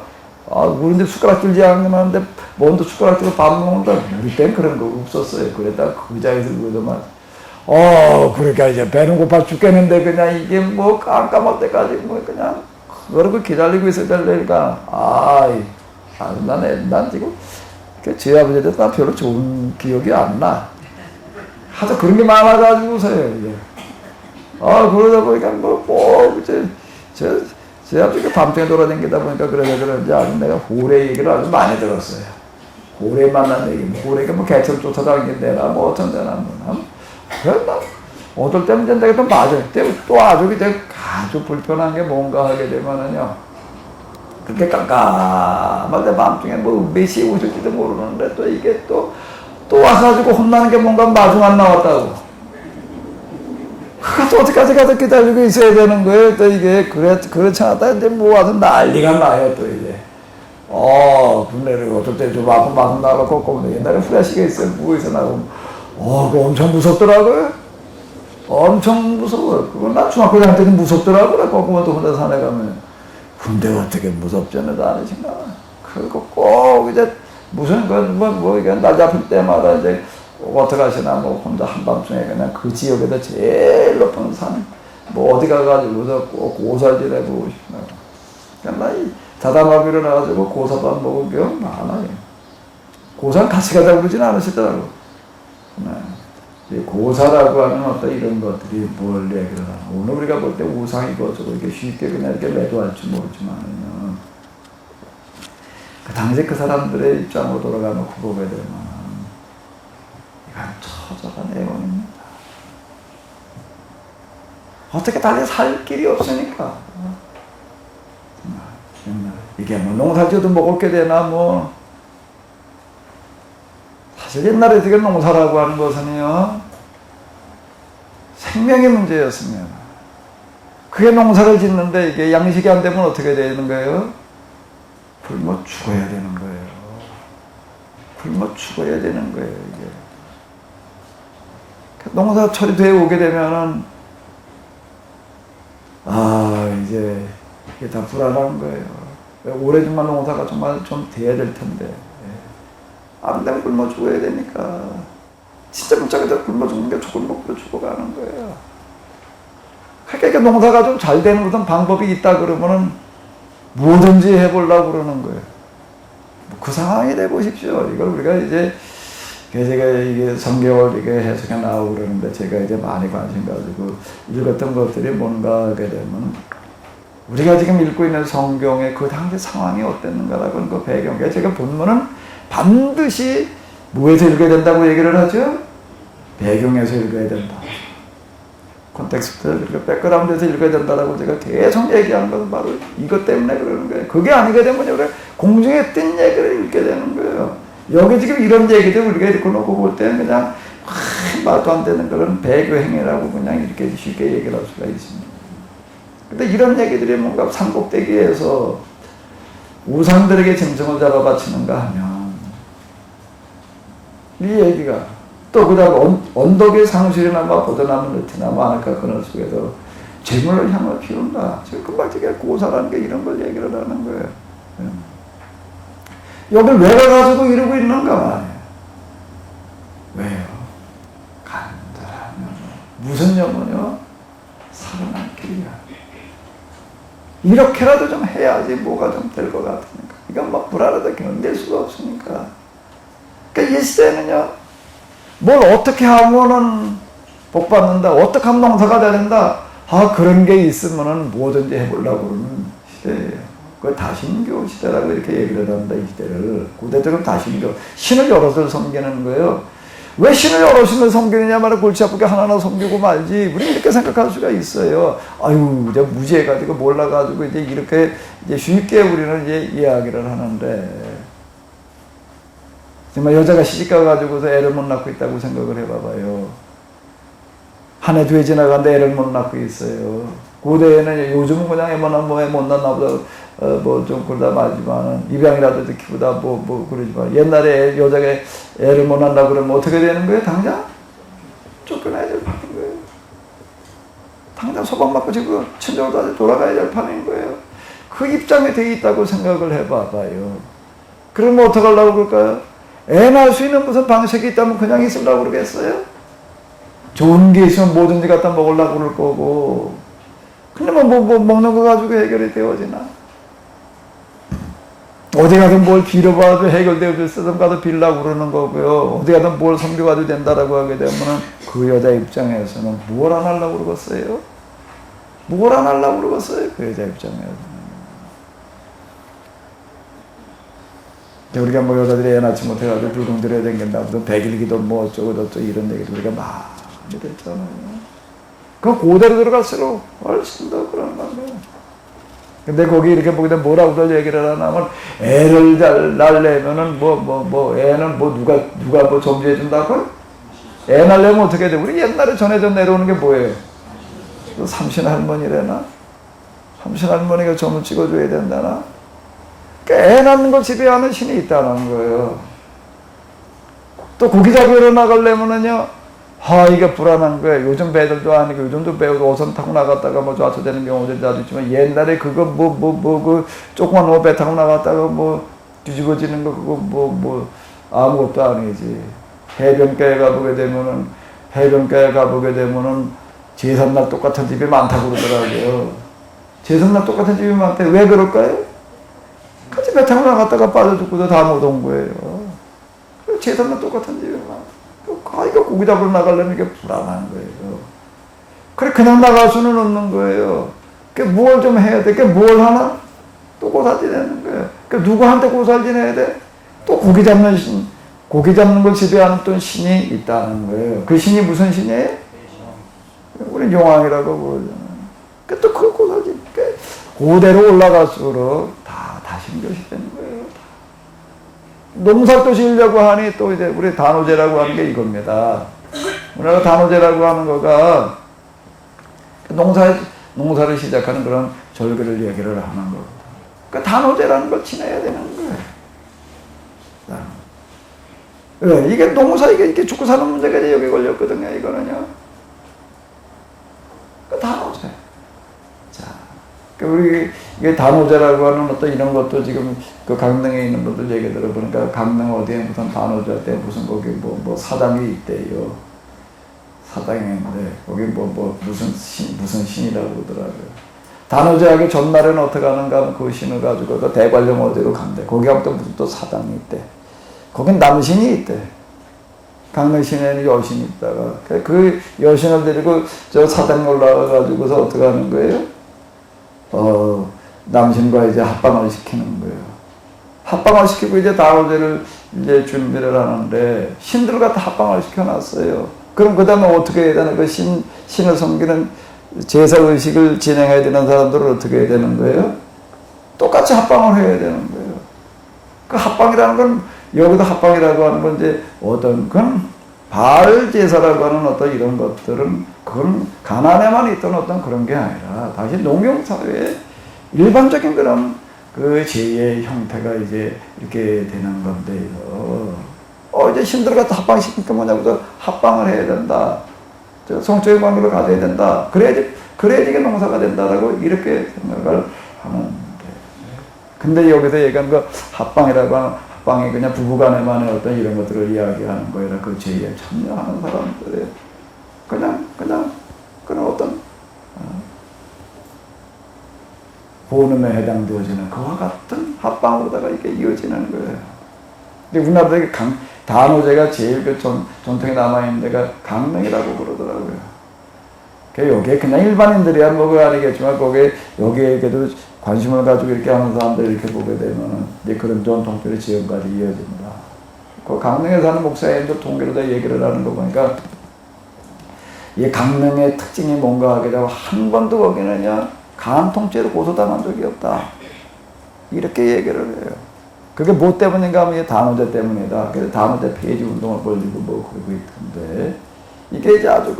어른들 숟가락 들지 않는데, 먼저 숟가락 들고 밥 먹는다? 우리 땐 그런 거 없었어요. 그랬다 그 자리에서 그러더만. 그러니까 이제 배는 고파 죽겠는데, 그냥 이게 깜깜할 때까지 그냥, 그러고 기다리고 있어야 되니까, 난 지금, 제 아버지한테 난 별로 좋은 기억이 안 나. 하도 그런 게 많아가지고서요, 이게. 그러다 보니까 제 아버지가 밤중에 돌아다니다 보니까 그런지 아주 내가 호래 얘기를 아주 많이 들었어요. 호래 만난 얘기, 호래가 개처럼 쫓아다니는데나, 어쩐 데나, 그래서 어떨 때는 이제 내가 또 맞아요. 또 아주 불편한 게 뭔가 하게 되면은요, 그렇게 깜깜할 때 밤중에 몇 시에 오실지도 모르는데 또 이게 또 와가지고 혼나는 게 뭔가 마중 안 나왔다고. 그것도 어디까지 가서 기다리고 있어야 되는 거예요. 또 이게 그렇지 않았다 이제 와서 난리가 나요. 또 이제 근데 어떨 때 좀 마음 나가고 꼬꼬 옛날에 후레쉬가 있어요. 부에서 나가면 그거 엄청 무섭더라고요. 엄청 무서워요. 그건 나 중학교 다닐 때는 무섭더라고요. 꼬꼬만 또 혼자 산에 가면. 근데 어떻게 무섭지는 않으신가? 그리고 꼭 이제 무슨 이게 날 잡힐 때마다 이제 어떻게 하시나 혼자 한밤중에 그냥 그 지역에다 제일 높은 산 어디 가가지고서 꼭 고사 지내고 오시나. 그러니까 나 자다마비 일어나가지고 고사밥 먹은 경우 많아요. 고사는 같이 가자고 그러진 않으시더라고. 고사라고 하는 어떤 이런 것들이 뭘 얘기를 하나. 오늘 우리가 볼 때 우상이고 저거 이렇게 쉽게 그냥 이렇게 매도할 줄 모르지만은요. 그 당시 그 사람들의 입장으로 돌아가면 보게 되면 이건 처절한 애원입니다. 어떻게 달리 살 길이 없으니까. 이게 농사지어도 먹을 게 되나 사실 옛날에 되게 농사라고 하는 것은요, 생명의 문제였으면, 그게 농사를 짓는데 이게 양식이 안 되면 어떻게 되는 거예요? 굶어 죽어야 되는 거예요. 굶어 죽어야 되는 거예요, 이게. 농사철이 되어 오게 되면은, 이제 이게 다 불안한 거예요. 올해 정말 농사가 정말 좀 돼야 될 텐데. 안 되면 굶어 죽어야 되니까. 진짜 문짝에다 굶어 죽는 게 조금 먹고 죽어가는 거예요. 그러니까 농사가 좀 잘 되는 무슨 방법이 있다 그러면은 뭐든지 해보려고 그러는 거예요. 그 상황이 되보십시오. 이걸 우리가 이제, 제가 이게 성경을 이게 해석해 나오고 그러는데, 제가 이제 많이 관심 가지고 읽었던 것들이 뭔가 하게 되면, 우리가 지금 읽고 있는 성경의 그 당시 상황이 어땠는가라고 하는 그 배경에, 제가 본문은 반드시 뭐에서 읽어야 된다고 얘기를 하죠? 배경에서 읽어야 된다. 콘텍스트, 백그라운드에서 읽어야 된다라고 제가 계속 얘기하는 것은 바로 이것 때문에 그러는 거예요. 그게 아니게 되면 우리가 공중에 뜬 얘기를 읽게 되는 거예요. 여기 지금 이런 얘기들 우리가 읽고 놓고 볼 때는 그냥 말도 안 되는 그런 배교행위라고 그냥 이렇게 쉽게 얘기를 할 수가 있습니다. 근데 이런 얘기들이 뭔가 산꼭대기에서 우상들에게 짐승을 잡아 바치는가 하면, 이 얘기가 또 그다음 언덕에 상실이나마 보드나무 느티나무 아나카 그늘 속에서 재물을 향을 피운다. 지금 금방 저게 고사라는 게 이런 걸 얘기를 하는 거예요. 여길 왜 가가지고 이러고 있는가 말이에요. 왜요? 간절한 영혼. 무슨 영혼이요? 살아난 길이야. 이렇게라도 좀 해야지 뭐가 좀 될 것 같으니까. 이건 막 불안하다 견딜 수가 없으니까. 그러니까 이 시대는요, 뭘 어떻게 하면은 복 받는다, 어떻게 하면 농사가 된다, 그런 게 있으면은 뭐든지 해보려고 그러는 시대예요. 그 다신교 시대라고 이렇게 얘기를 합니다, 이 시대를. 고대적으로 다신교. 신을 여럿을 섬기는 거예요. 왜 신을 여럿을 섬기느냐 말은 골치 아프게 하나하나 섬기고 말지. 우리 이렇게 생각할 수가 있어요. 이제 무지해가지고 몰라가지고 이제 이렇게 이제 쉽게 우리는 이제 이야기를 하는데, 정말 여자가 시집가가지고서 애를 못 낳고 있다고 생각을 해봐봐요. 한 해, 두 해 지나가는데 애를 못 낳고 있어요. 고대에는 요즘은 그냥 애만 애 못 낳나 보다, 좀 그러다 말지만은, 입양이라도 키우다 그러지만, 옛날에 여자가 애를 못 낳는다 그러면 어떻게 되는 거예요? 당장? 쫓겨나야 될 판인 거예요. 당장 소방 맞고 지금 친정으로 돌아가야 될 판인 거예요. 그 입장에 돼 있다고 생각을 해봐봐요. 그러면 어떡하려고 그럴까요? 애 낳을 수 있는 무슨 방식이 있다면 그냥 있으려고 그러겠어요? 좋은 게 있으면 뭐든지 갖다 먹으려고 그럴 거고. 근데 뭐 먹는 거 가지고 해결이 되어지나? 어디 가든 뭘 빌어봐도 해결되어질 쓰든 가도 빌라고 그러는 거고요. 어디 가든 뭘 섬겨가도 된다라고 하게 되면은 그 여자 입장에서는 뭘 안 하려고 그러겠어요? 뭘 안 하려고 그러겠어요? 그 여자 입장에서는. 우리가 뭐 여자들이 애 낳지 못해가지고 불공들여야 댕긴다, 무슨 백일기도 뭐 어쩌고 이런 얘기도 우리가 많이 됐잖아요. 그 고대로 들어갈수록 훨씬 더 그런 거예요. 근데 거기 이렇게 보게 되면 뭐라고 얘기를 하냐면, 애를 잘 낳으려면은 애는 누가 뭐 점지해 준다고? 애 낳으려면 어떻게 돼? 우리 옛날에 전해져 내려오는 게 뭐예요? 삼신 할머니래나? 삼신 할머니가 점을 찍어줘야 된다나? 애 낳는 걸 지배하는 신이 있다는 거예요. 또 고기 잡으러 나가려면은요, 이게 불안한 거예요. 요즘 배들도 아니고, 요즘도 배우도 오선 타고 나갔다가 뭐 좌초되는 경우들이 다 있지만, 옛날에 그거 그 조그만 배 타고 나갔다가 뒤집어지는 거 그거 아무것도 아니지. 해변가에 가보게 되면은 제삿날 똑같은 집이 많다고 그러더라고요. 제삿날 똑같은 집이 많대. 왜 그럴까요? 같이 배 타고 나갔다가 빠져 죽고도 다 못 온 거예요. 제삿날 똑같은 집이 많아. 이거 고기 잡으러 나가려면 이게 불안한 거예요. 그래, 그냥 나갈 수는 없는 거예요. 뭘 좀 해야 돼. 뭘 하나? 또 고사지내는 거예요. 누구한테 고사지내야 돼? 또 고기 잡는 걸 지배하는 또 신이 있다는 거예요. 그 신이 무슨 신이에요? 우리 용왕이라고 그러잖아요. 또 그 고사지. 고대로 올라갈수록 다신교시 되는 거예요. 농사 또 지으려고 하니 또 이제 우리 단오제라고 하는 게 이겁니다. 우리가 단오제라고 하는 거가 농사를 시작하는 그런 절기를 얘기를 하는 거거든. 그 단오제라는 걸 지내야 되는 거예요. 왜? 이게 농사, 이게 죽고 사는 문제가 이제 여기 걸렸거든요, 이거는요. 그 단오제. 자, 우리, 이게 단오제라고 하는 어떤 이런 것도 지금 그 강릉에 있는 분들 얘기 들어보니까 강릉 어디에 무슨 단오제 때 무슨 거기 뭐 사당이 있대요. 사당인데, 거기 무슨 신이라고 그러더라고요. 단오제하기 전날에는 어떻게 하는가, 그 신을 가지고 또 대관령 어디로 간대. 거기 하면 또 무슨 또 사당이 있대. 거긴 남신이 있대. 강릉 시내에는 여신이 있다가 그 여신을 데리고 저 사당 올라가가지고서 어떻게 하는 거예요? 남신과 이제 합방을 시키는 거예요. 합방을 시키고 이제 단오제를 이제 준비를 하는데 신들과 다 합방을 시켜놨어요. 그럼 그 다음에 어떻게 해야 되는 그 신을 섬기는 제사 의식을 진행해야 되는 사람들은 어떻게 해야 되는 거예요? 똑같이 합방을 해야 되는 거예요. 그 합방이라는 건 여기도 합방이라고 하는 건 이제 어떤 그건 바알 제사라고 하는 어떤 이런 것들은 그건 가나안에만 있던 어떤 그런 게 아니라 다시 농경 사회의 일반적인 그런 그 제의 형태가 이제 이렇게 되는 건데요. 이제 신들과 다 합방시키니까 뭐냐고 합방을 해야 된다. 성적인 관계를 가져야 된다. 그래야지 이게 농사가 된다라고 이렇게 생각을 하는데. 근데 여기서 얘기하는 거 합방이라고 하는 합방이 그냥 부부간에만의 어떤 이런 것들을 이야기하는 거라 그 제의에 참여하는 사람들의 그냥 그런 어떤 본음에 해당되어지는 그와 같은 합방으로다가 이게 이어지는 거예요. 근데 우리나라도 단오제가 제일 그 전통에 남아있는 데가 강릉이라고 그러더라고요. 여기에 그냥 일반인들이야 뭐 그거 아니겠지만 여기에도 관심을 가지고 이렇게 하는 사람들 이렇게 보게 되면은 이제 그런 전통들의 지연까지 이어집니다. 그 강릉에 사는 목사님도 통계로 다 얘기를 하는 거 보니까 이 강릉의 특징이 뭔가 하게 되고 한 번도 거기는요 간 통째로 고소당한 적이 없다. 이렇게 얘기를 해요. 그게 뭐 때문인가 하면 단오제 때문이다. 그래서 단오제 폐지 운동을 벌리고 뭐 그러고 있던데 이게 이제 아주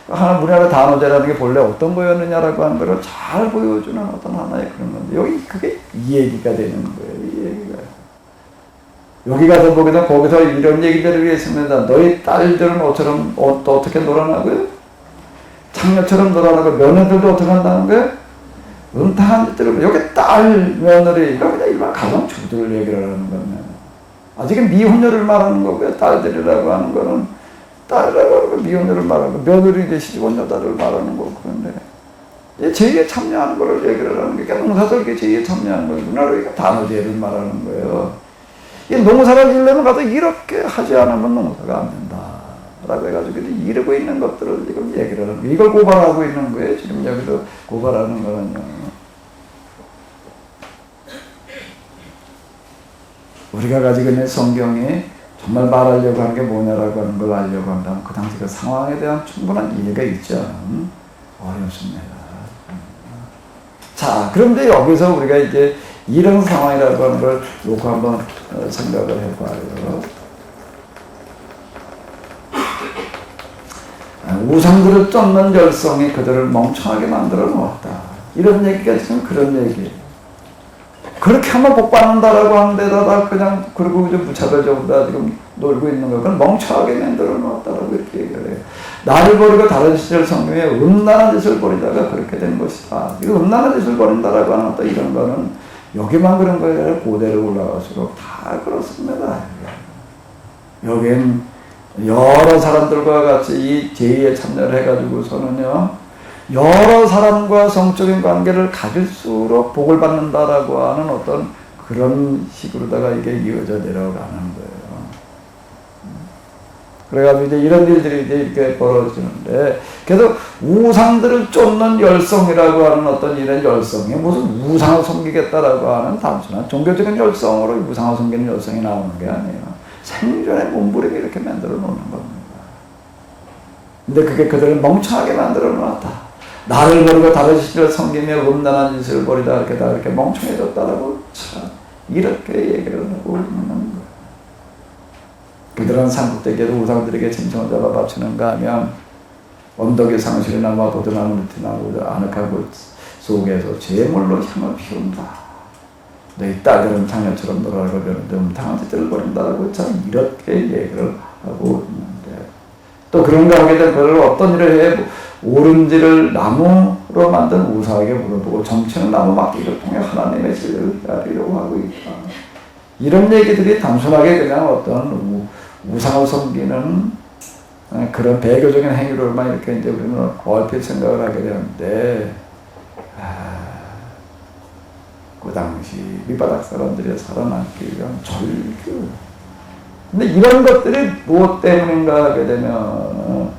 우리나라 단오제라는 게 본래 어떤 거였느냐라고 하는 걸 잘 보여주는 어떤 하나의 그런 건데 여기 그게 이 얘기가 되는 거예요. 이 얘기가. 여기 가서 거기서 이런 얘기들을 했습니다. 너희 딸들은 또 어떻게 놀아나고요? 창녀처럼 놀아나고 며느들도 어떻게 한다는 거예요? 음탕한 짓들을 여기 딸 며느리 이거 그냥 일반 가정주부들 얘기를 하는 거예요. 아직은 미혼녀를 말하는 거고요. 딸들이라고 하는 거는 딸이라고 하는 거 미혼녀를 말하는 거 며느리 대 시집온 여자를 말하는 거고 그런데 제의에 참여하는 거를 얘기를 하는 게 농사절기 제의에 참여하는 거구나. 그러니까 단오제를 말하는 거예요. 이 농사를 지려면 가서 이렇게 하지 않으면 농사가 안 된다. 라고 해가지고 이러고 있는 것들을 지금 얘기를 하는 거예요. 이걸 고발하고 있는 거예요. 지금 여기서 고발하는 거는요. 우리가 가지고 있는 성경이 정말 말하려고 하는 게 뭐냐라고 하는 걸 알려고 한다면 그 당시 그 상황에 대한 충분한 이해가 있죠. 어렵습니다. 자, 그런데 여기서 우리가 이제 이런 상황이라고 하는 걸 놓고 한번 생각을 해봐요. 우상들을 쫓는 열성이 그들을 멍청하게 만들어 놓았다. 이런 얘기가 지금 그런 얘기예요. 그렇게 하면 복 받는다라고 하는 데다가 그냥 그리고 이제 무차별적으로 지금 놀고 있는 거 그건 멍청하게 만들어 놓았다라고 이렇게 얘기를 해요. 나를 버리고 다른 시절 성경에 음란한 짓을 벌이다가 그렇게 된 것이다. 이거 음란한 짓을 벌인다라고 하는 또 이런 거는 여기만 그런 거에 아니라 고대로 올라갈수록 다 그렇습니다. 여기엔 여러 사람들과 같이 이 제의에 참여를 해가지고서는요, 여러 사람과 성적인 관계를 가질수록 복을 받는다라고 하는 어떤 그런 식으로다가 이게 이어져 내려가는 거예요. 그래가지고 이제 이런 일들이 이제 이렇게 벌어지는데, 그래서 우상들을 쫓는 열성이라고 하는 어떤 이런 열성이 무슨 우상을 섬기겠다라고 하는 단순한 종교적인 열성으로 우상을 섬기는 열성이 나오는 게 아니에요. 생존의 몸부림이 이렇게 만들어 놓는 겁니다. 근데 그게 그들을 멍청하게 만들어 놓았다. 나를 버리고 다른 신을 섬기며 음란한 짓을 벌이다 이렇게 다 이렇게 멍청해졌다라고 참 이렇게 얘기를 하고 있는 거예요. 그들은 삼국대기에도 우상들에게 짐승을 잡아 바치는가 하면 언덕의 상실나무와 보드나무 느티나무 아늑한 곳 속에서 제물로 향을 피운다. 너희 딸들은 장녀처럼 놀아라고 배우는데 음탕한 짓들을 벌인다라고 참 이렇게 얘기를 하고 있는데, 또 그런가 하게 된 그를 어떤 일을 해 옳은지를 나무로 만든 우사에게 물어보고 점치는 나무 막기를 통해 하나님의 진리를 알리려고 하고 있다. 이런 얘기들이 단순하게 그냥 어떤 우상을 섬기는 그런 배교적인 행위로만 이렇게 이제 우리는 얼핏 생각을 하게 되는데, 그 당시 밑바닥 사람들이 살아남기 위한 절규. 근데 이런 것들이 무엇 때문인가 하게 되면,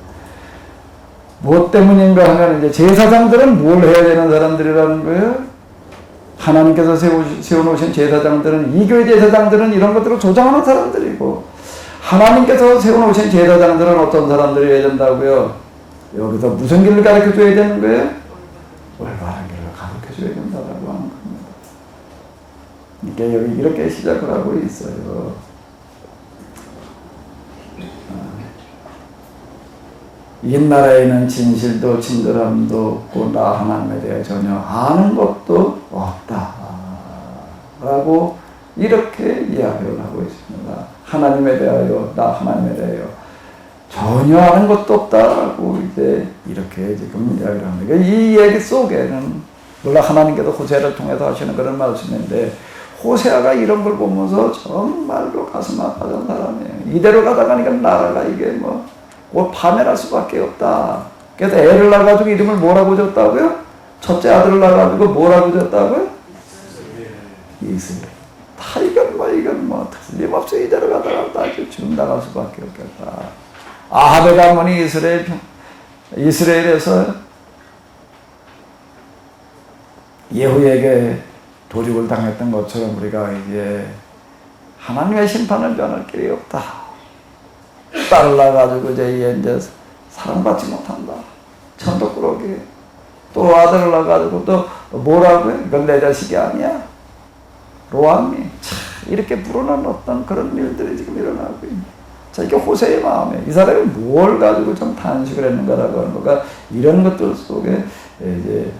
무엇 때문인가 하면 이제 제사장들은 뭘 해야 되는 사람들이라는 거예요? 하나님께서 세워놓으신 제사장들은, 이교의 제사장들은 이런 것들을 조장하는 사람들이고, 하나님께서 세워놓으신 제사장들은 어떤 사람들이 해야 된다고요? 여기서 무슨 길을 가르쳐 줘야 되는 거예요? 올바른 길을 가르쳐 줘야 된다고 하는 겁니다. 이게 여기 이렇게 시작을 하고 있어요. 이 나라에는 진실도 친절함도 없고 나 하나님에 대해 전혀 아는 것도 없다 라고 이렇게 이야기를 하고 있습니다. 하나님에 대하여, 나 하나님에 대하여 전혀 아는 것도 없다라고 이제 이렇게 지금 이야기를 합니다. 이 얘기 속에는 물론 하나님께서 호세아를 통해서 하시는 그런 말씀인데, 호세아가 이런 걸 보면서 정말로 가슴 아파진 사람이에요. 이대로 가다가니까 나라가 이게 뭐 파멸할 수밖에 없다. 그래서 애를 낳아가지고 이름을 뭐라고 줬다고요? 첫째 아들을 낳아가지고 뭐라고 줬다고요? 이스라엘. 다 이건 뭐 틀림없이 이대로 가다가 다 죽음 나갈 수밖에 없겠다. 아합의 가문이 이스라엘에서 예후에게 도륙을 당했던 것처럼 우리가 이제 하나님의 심판을 면할 길이 없다. 딸을 낳아가지고 이제 사랑받지 못한다. 천덕꾸러기. 또 아들을 낳아가지고 또 뭐라고 해? 이건 내 자식이 아니야. 로암이. 이렇게 불어난 어떤 그런 일들이 지금 일어나고 있는. 자, 이게 호세의 마음에 이 사람이 뭘 가지고 좀 단식을 했는가라고 하는 거가 이런 것들 속에 이제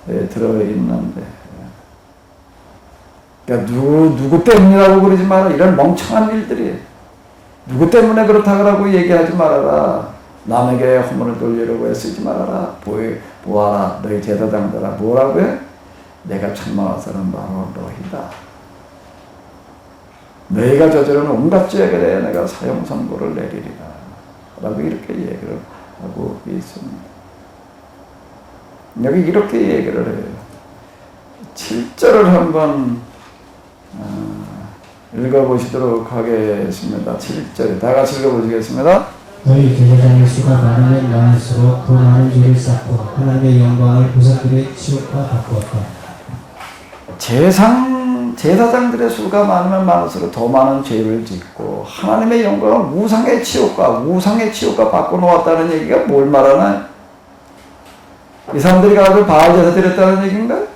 들어있는데. 그러니까 누구 때문이라고 그러지 마라. 이런 멍청한 일들이. 누구 때문에 그렇다고 얘기하지 말아라. 남에게 허물을 돌리려고 애쓰지 말아라. 보아라. 너희 제사장들아. 뭐라고 해? 내가 책망할 사람 바로 너희다. 너희가 저지르는 온갖 죄에 대해 내가 사형 선고를 내리리라. 라고 이렇게 얘기를 하고 있습니다. 여기 이렇게 얘기를 해요. 7절을 한번 읽어보시도록 하겠습니다. 7절 다 같이 읽어보시겠습니다.
너희 제사장의 수가 많으면 많을수록 더 많은 죄를 쌓고 하나님의 영광을 후사들의 치욕과 바꾸었다. 제사장들의 수가 많으면 많을수록 더 많은 죄를 짓고 하나님의 영광을 우상의 치욕과 바꿔놓았다는 얘기가 뭘 말하나요? 이 사람들이 가서 바알 제사 드렸다는 얘기인가요?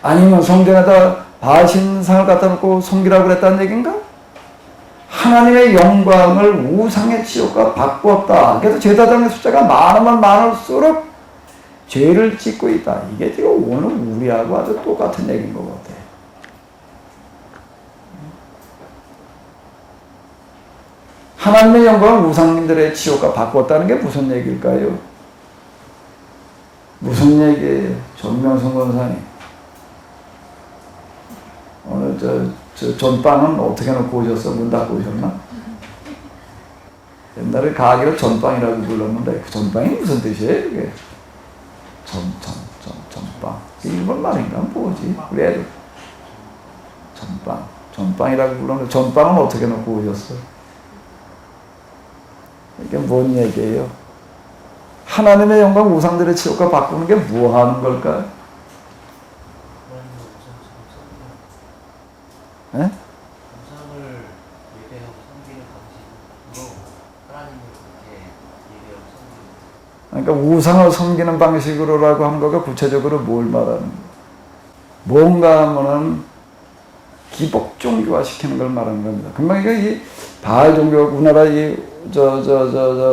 아니면 성전에다 바알 신상을 갖다 놓고 섬기라고 그랬다는 얘기인가? 하나님의 영광을 우상의 치욕과 바꾸었다. 그래서 제사장의 숫자가 많으면 많을수록 죄를 짓고 있다. 이게 지금 오늘 우리하고 아주 똑같은 얘기인 것 같아요. 하나님의 영광을 우상님들의 치욕과 바꾸었다는 게 무슨 얘기일까요? 무슨 얘기예요? 전명성 권사님. 오늘 저 전빵은 어떻게 놓고 오셨어? 문 닫고 오셨나? 옛날에 가게를 전빵이라고 불렀는데 그 전빵이 무슨 뜻이에요? 그게? 전빵. 일본 말인가? 뭐지? 우리 애들. 전빵이라고 불렀는데 전빵은 어떻게 놓고 오셨어? 이게 뭔 얘기예요? 하나님의 영광 우상들의 치욕과 바꾸는 게 뭐 하는 걸까요? 네?
우상을 예배하고 섬기는 방식으로 하나님을 그렇게 예배하고 섬기는.
그러니까 우상을 섬기는 방식으로라고 한 거가 구체적으로 뭘 말하는 거예요? 뭔가 하면은 기복 종교화 시키는 걸 말하는 겁니다. 금방 이게 이 바알 종교 우리나라 이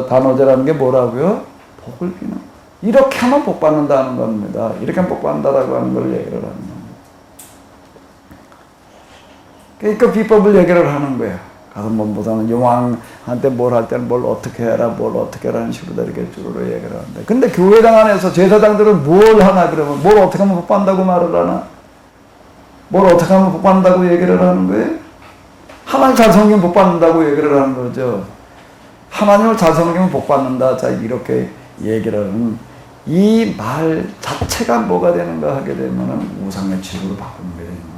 단어제라는 게 뭐라고요? 복을 비는 이렇게 하면 복 받는다는 겁니다. 이렇게 하면 복 받는다라고 하는 걸 얘기를 하는 겁니다. 그러니까 비법을 얘기를 하는 거예요. 가서 뭐보다는 용왕한테 뭘 할 때는 뭘 어떻게 해라, 뭘 어떻게 하라는 식으로 이렇게 주로 얘기를 하는데, 근데 교회당 안에서 제사장들은 뭘 하나 그러면 뭘 어떻게 하면 복 받는다고 말을 하나? 뭘 어떻게 하면 복 받는다고 얘기를 하는 거예요? 하나님 잘 섬기면 복 받는다고 얘기를 하는 거죠. 하나님을 잘 섬기면 복 받는다. 자, 이렇게 얘기를 하는 이 말 자체가 뭐가 되는가 하게 되면은 우상의 취급으로 바꾸는 게 되는 겁니다.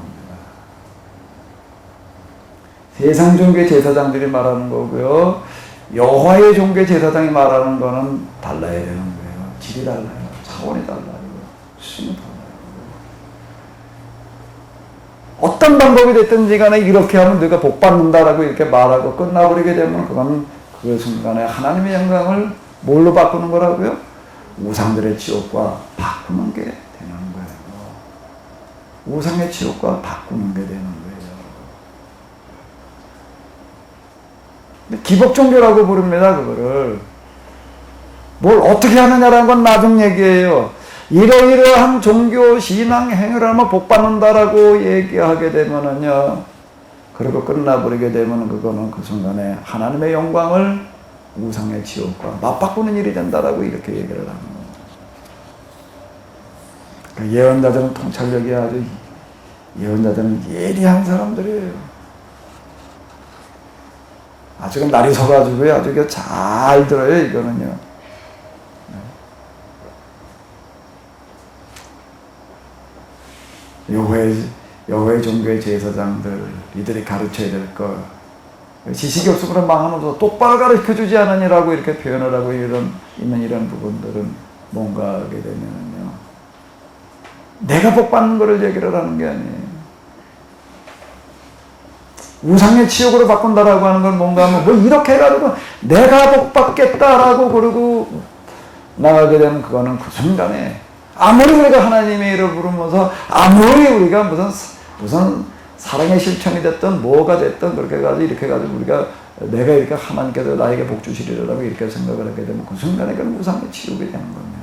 세상 종교 제사장들이 말하는 거고요. 여호와의 종교 제사장이 말하는 거는 달라야 되는 거예요. 질이 달라요. 차원이 달라요. 수준이 달라요. 어떤 방법이 됐든지 간에 이렇게 하면 네가 복 받는다라고 이렇게 말하고 끝나버리게 되면 그건 그 순간에 하나님의 영광을 뭘로 바꾸는 거라고요? 우상들의 지옥과 바꾸는 게 되는 거예요. 우상의 지옥과 바꾸는 게 되는 거예요. 기복 종교라고 부릅니다. 그거를 뭘 어떻게 하느냐라는 건 나중 얘기예요. 이러이러한 종교 신앙 행위를 하면 복 받는다라고 얘기하게 되면은요, 그리고 끝나버리게 되면 그거는 그 순간에 하나님의 영광을 우상의 지옥과 맞바꾸는 일이 된다라고 이렇게 얘기를 하는 겁니다. 그러니까 예언자들은 통찰력이 아주, 예언자들은 예리한 사람들이에요. 아주 날이 서가지고요, 아주 잘 들어요, 이거는요. 여호와의 종교의 제사장들, 이들이 가르쳐야 될 것, 지식이 없으므로 망하면서 똑바로 가르쳐주지 않으니라고 이렇게 표현을 하고 있는 이런 부분들은 뭔가 하게 되면요, 내가 복 받는 거를 얘기를 하는 게 아니에요. 우상의 치욕으로 바꾼다라고 하는 건 뭔가 하면 뭐 이렇게 해가지고 내가 복 받겠다라고 그러고 나가게 되면 그거는 그 순간에 아무리 우리가 하나님의 이름을 부르면서 아무리 우리가 무슨 사랑의 실천이 됐든 뭐가 됐든 그렇게 해가지고 이렇게 해가지고 우리가 내가 이렇게 하나님께서 나에게 복 주시리라고 이렇게 생각을 하게 되면 그 순간에 그건 우상의 치욕이 되는 겁니다.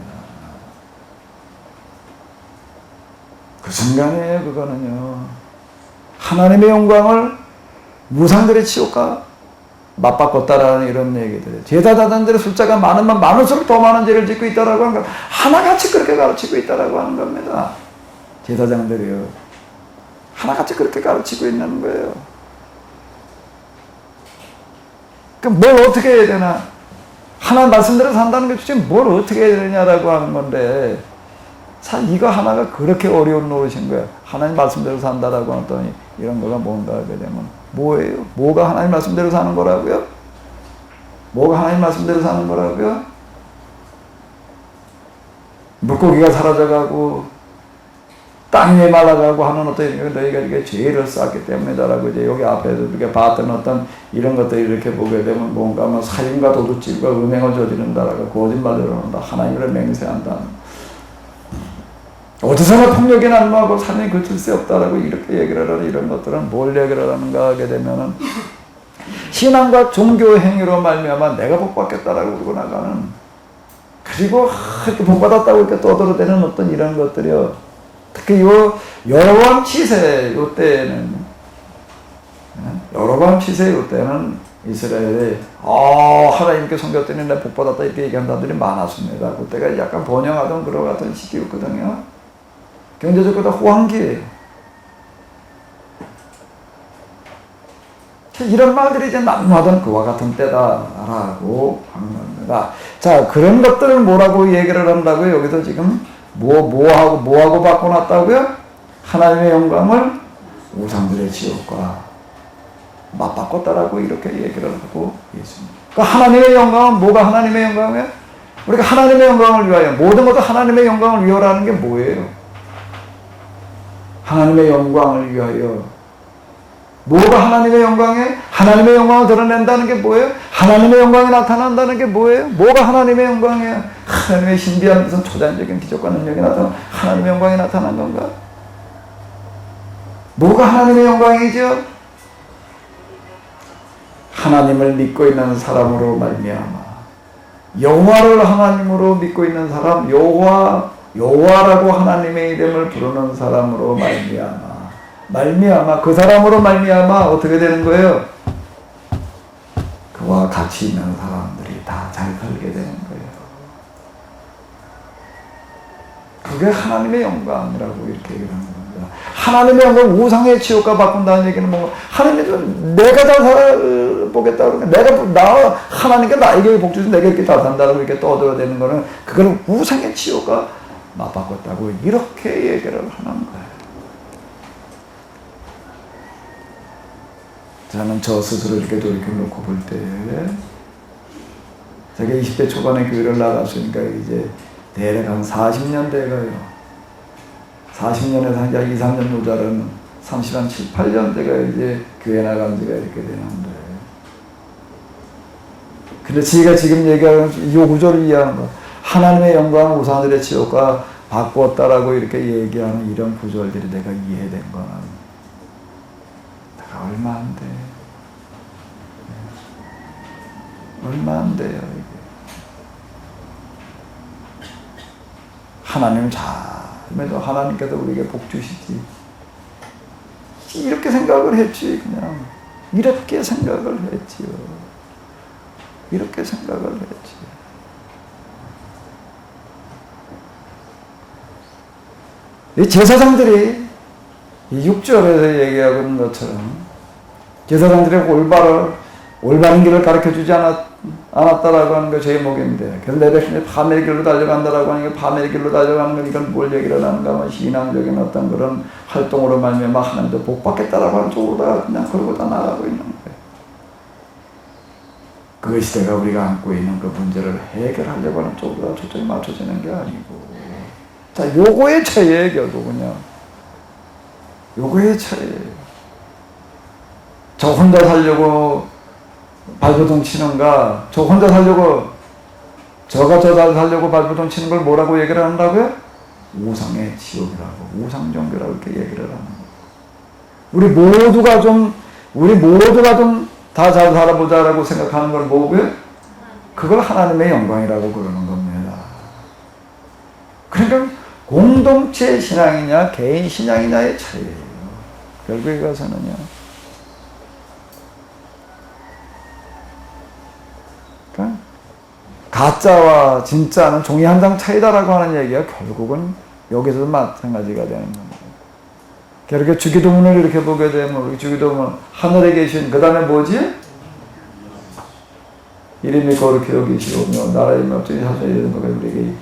그 순간에 그거는요, 하나님의 영광을 우상들의 치욕과 맞바꿨다라는 이런 얘기들이에요. 제사장들의 숫자가 많으면 많을수록 더 많은 죄를 짓고 있다라고 하는 거, 하나같이 그렇게 가르치고 있다라고 하는 겁니다. 제사장들이요, 하나같이 그렇게 가르치고 있는 거예요. 그럼 뭘 어떻게 해야 되나? 하나님 말씀대로 산다는 게 도대체 뭘 어떻게 해야 되냐라고 하는 건데, 사실 이거 하나가 그렇게 어려운 노릇인 거야. 하나님 말씀대로 산다라고 하더니 이런 거가 뭔가 하게 되면 뭐예요? 뭐가 하나님 말씀대로 사는 거라고요? 뭐가 하나님 말씀대로 사는 거라고요? 물고기가 사라져가고 땅이 말라가고 하는 어떤 너희가 이렇게 죄를 쌓기 때문이다라고 이제 여기 앞에서 이렇게 봤던 어떤 이런 것들을 이렇게 보게 되면 뭔가 뭐 살인과 도둑질과 음행을 저지른다라고 거짓말을 한다, 하나님을 맹세한다, 어디서나 폭력이 난무하고 살인이 그칠 수 없다라고 이렇게 얘기를 하는 이런 것들은 뭘 얘기를 하는가 하게 되면은 신앙과 종교 행위로 말미암아 내가 복 받겠다라고 그러고 나가는, 그리고 이렇게 복 받았다고 이렇게 떠들어대는 어떤 이런 것들이요. 특히 요 여로보암 치세 요때는 여로보암 치세 요때는 이스라엘이 하나님께 섬겼더니 내가 복 받았다 이렇게 얘기하는 사람들이 많았습니다. 그때가 약간 번영하던 그런 같은 시기였거든요. 경제적으로 호황기예요. 이런 말들이 이제 난무하던 그와 같은 때다라고 하는 겁니다. 자, 그런 것들을 뭐라고 얘기를 한다고요? 여기서 지금 뭐하고 바꿔놨다고요? 하나님의 영광을 우상들의 지옥과 맞바꿨다라고 이렇게 얘기를 하고 있습니다. 그 하나님의 영광은 뭐가 하나님의 영광이에요? 우리가 하나님의 영광을 위하여, 모든 것도 하나님의 영광을 위하라는 게 뭐예요? 하나님의 영광을 위하여. 뭐가 하나님의 영광이에요? 하나님의 영광을 드러낸다는 게 뭐예요? 하나님의 영광이 나타난다는 게 뭐예요? 뭐가 하나님의 영광이에요? 하나님의 신비한 무슨 초자연적인 기적과 능력이 나타나는 하나님의 영광이 나타난 건가? 뭐가 하나님의 영광이죠? 하나님을 믿고 있는 사람으로 말미암아 여호와를 하나님으로 믿고 있는 사람, 여호와라고 하나님의 이름을 부르는 사람으로 말미암아 그 사람으로 말미암아 어떻게 되는 거예요? 그와 같이 있는 사람들이 다 잘 살게 되는 거예요. 그게 하나님의 영광이라고 이렇게 얘기를 하는 겁니다. 하나님의 영광 우상의 치욕과 바꾼다는 얘기는 뭔가 하나님은 내가 다 살아보겠다 그러면 하나님께 나에게 복 주셔서 내가 이렇게 다 산다고 이렇게 떠들어야 되는 거는 그거는 우상의 치욕과 맞바꿨다고 이렇게 얘기를 하는 거예요. 저는 저 스스로 이렇게 돌이켜놓고 볼 때에 제가 20대 초반에 교회를 나갔으니까 이제 대략 한 40년 돼가요. 40년에서 한 2, 3년 모자라는 30한 7, 8년 제가 이제 교회 나간 지가 이렇게 되는데 근데 제가 지금 얘기하는 이 구절을 이해하는 거 하나님의 영광 우상들의 치욕과 바꾸었다라고 이렇게 얘기하는 이런 구절들이 내가 이해된 거는 내가 얼마 안 돼. 얼마 안 돼요, 이게. 하나님 잘해도 하나님께서 우리에게 복 주시지. 이렇게 생각을 했지, 그냥. 이렇게 생각을 했지요. 이렇게 생각을 했지. 이 제사장들이 이 6절에서 얘기하고 있는 것처럼 제사장들이 올바른 길을 가르쳐주지 않았다라고 하는 게 제목인데 그래서 내 백성이 파멸의 길로 달려간다라고 하는 게 파멸의 길로 달려가는 건 이건 뭘 얘기를 하는가 하면 신앙적인 어떤 그런 활동으로 말미암아 하나님도 복 받겠다라고 하는 쪽으로 그냥 그러고 다 나가고 있는 거예요. 그 시대가 우리가 안고 있는 그 문제를 해결하려고 하는 쪽으로 초점이 맞춰지는 게 아니고 자, 요거의 차이예요, 결국은요. 요거의 차이예요. 저 혼자 살려고 발버둥 치는가, 저 혼자 살려고, 저가 저 살려고 발버둥 치는 걸 뭐라고 얘기를 한다고요? 우상의 지옥이라고, 우상종교라고 이렇게 얘기를 하는 거예요. 우리 모두가 좀 다 잘 살아보자라고 생각하는 걸 뭐고요? 그걸 하나님의 영광이라고 그러는 겁니다. 그러니까 공동체 신앙이냐 개인 신앙이냐의 차이예요. 결국에 가서는요. 그러니까 가짜와 진짜는 종이 한 장 차이다라고 하는 얘기가 결국은 여기서도 마찬가지가 되는 겁니다. 이렇게 주기도문을 이렇게 보게 되면 주기도문 하늘에 계신 그 다음에 뭐지? 이름이 거룩히 여기시오며 나라의 명령이 하소서 이르는 것과 우리에게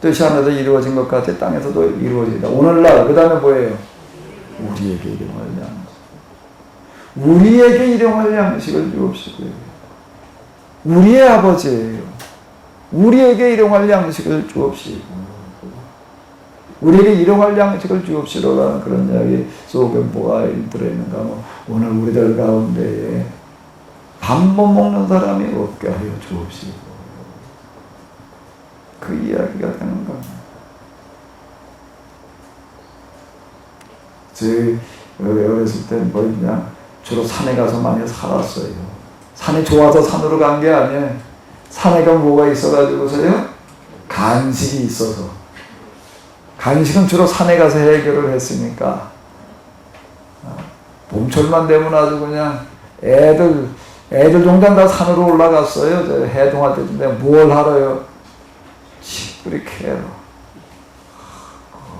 뜻이 하늘에서 이루어진 것 같아 땅에서도 이루어지다. 오늘날 그 다음에 뭐예요? 우리에게 일용할 양식. 우리에게 일용할 양식을 주옵시고 우리의 아버지예요. 우리에게 일용할 양식을 주옵시고 우리에게 일용할 양식을 주옵시로라는 그런 이야기 속에 뭐가 들어있는가 하면 오늘 우리들 가운데에 밥 못 먹는 사람이 없게 하여 주옵시고 그 이야기가 되는 겁니다. 저희 어렸을 때 뭐 그냥 주로 산에 가서 많이 살았어요. 산이 좋아서 산으로 간 게 아니에요. 산에 가면 뭐가 있어가지고서요? 간식이 있어서. 간식은 주로 산에 가서 해결을 했으니까. 봄철만 되면 아주 그냥 애들 종장 다 산으로 올라갔어요. 저 해동할 때쯤 되면 뭘 하러요? 시뿌리 캐러.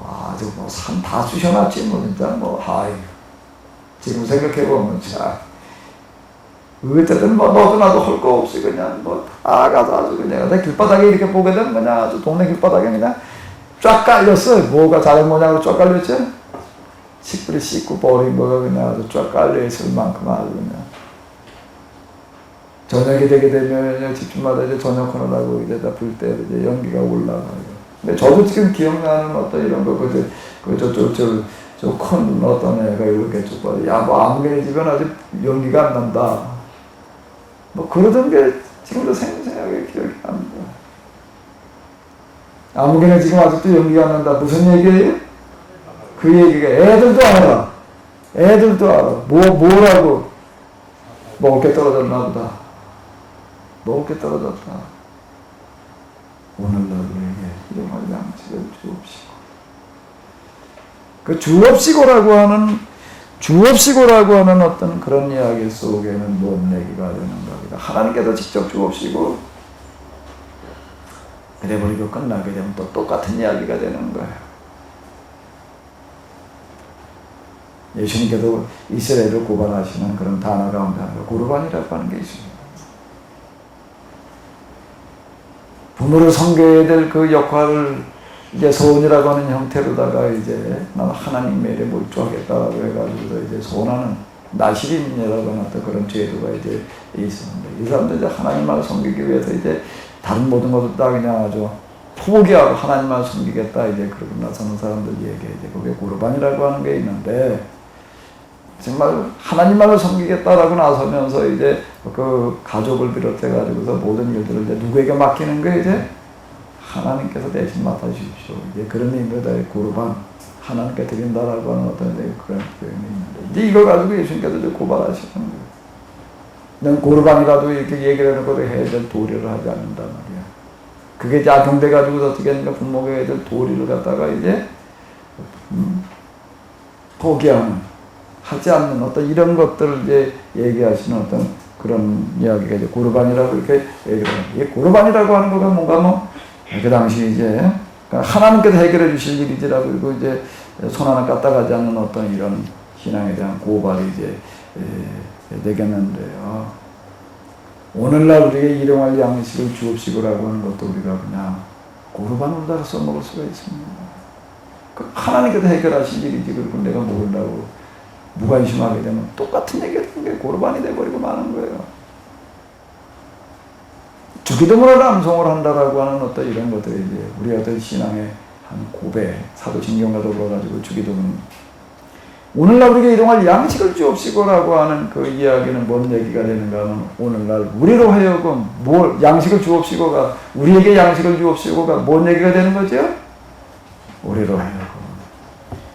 아주 뭐 산 다 쑤셔놨지 뭐 진짜 뭐 하이. 지금 생각해보면 참. 어쨌든 뭐 너도 나도 할 거 없이 그냥 뭐 다 가서 아주 그냥 내 길바닥에 이렇게 보게 되면 그냥 아주 동네 길바닥에 그냥 쫙 깔렸어요. 뭐가 자른 모양으로 쫙 깔렸죠? 식불이 씻고 버린 거가 그냥 아주 쫙 깔려있을 만큼 아주 그냥. 저녁이 되게 되면 집집마다 이제 저녁하느라고 이제 다 불 때 이제 연기가 올라가요. 근데 저도 지금 기억나는 어떤 이런 거, 저 큰 어떤 애가 이렇게 쭉 봐도, 야, 뭐 아무개네 집은 아직 연기가 안 난다. 뭐 그러던 게 지금도 생생하게 기억이 납니다. 아무개네 지금 아직도 연기가 안 난다. 무슨 얘기예요? 그 얘기가 애들도 알아. 애들도 알아. 뭐라고? 먹을 게 떨어졌나 보다. 먹을 게 떨어졌다. 오늘날 우리에게 일용할 양식을 주옵시고. 그 주옵시고라고 하는 어떤 그런 이야기 속에는 뭔 얘기가 되는 겁니다. 하나님께서 직접 주옵시고 그래버리고 끝나게 되면 또 똑같은 이야기가 되는 거예요. 예수님께서 이스라엘을 고발하시는 그런 단어 가운데 하나가 고르반이라고 하는 게 있습니다. 부모를 섬겨야 될 그 역할을 이제 소원이라고 하는 형태로다가 이제 나는 하나님의 일에 몰두하겠다라고 해가지고 이제 소원하는 나시린이라고 하는 어떤 그런 제도가 이제 있습니다. 이 사람들 이제 하나님만 섬기기 위해서 이제 다른 모든 것을 다 그냥 아주 포기하고 하나님만 섬기겠다 이제 그러고 나서는 사람들 얘기해 이제 그게 고르반이라고 하는 게 있는데 정말 하나님만을 섬기겠다라고 나서면서 이제 그 가족을 비롯해 가지고서 모든 일들을 이제 누구에게 맡기는 게 이제 하나님께서 대신 맡아주십시오. 이제 그런 의미로 고르반 하나님께 드린다라고 하는 어떤 그런 표현이 있는데 이제 이걸 가지고 예수님께서 이제 고발하시는 거예요. 넌 고르반이라도 이렇게 얘기를 해놓고 해야 될 도리를 하지 않는단 말이야. 그게 이제 악용돼 가지고 어떻게 하니까 부모가 해야 될 도리를 갖다가 이제 포기하는 하지 않는 어떤 이런 것들을 이제 얘기하시는 어떤 그런 이야기가 이제 고르반이라고 이렇게 얘기를 해요. 이 고르반이라고 하는 거가 뭔가 뭐 그 당시 이제 하나님께서 해결해 주실 일이지라고 그리고 이제 손 하나 까딱하지 않는 어떤 이런 신앙에 대한 고발이 이제 되겠는데요. 오늘날 우리에게 일용할 양식을 주옵시고라고 하는 것도 우리가 그냥 고르반으로 따라 써먹을 수가 있습니다. 그 하나님께서 해결하실 일이지 그리고 내가 먹으려고 무관심하게 되면 똑같은 얘기가 되는 게 고르반이 돼버리고 마는 거예요. 주기도문을 암송을 한다라고 하는 어떤 이런 것들이 이제 우리 어떤 신앙의 한 고백, 사도신경과 더불어가지고 주기도문. 오늘날 우리에게 일용할 양식을 주옵시고라고 하는 그 이야기는 뭔 얘기가 되는가 하면 오늘날 우리로 하여금 양식을 주옵시고가 우리에게 양식을 주옵시고가 뭔 얘기가 되는 거죠? 우리로 하여금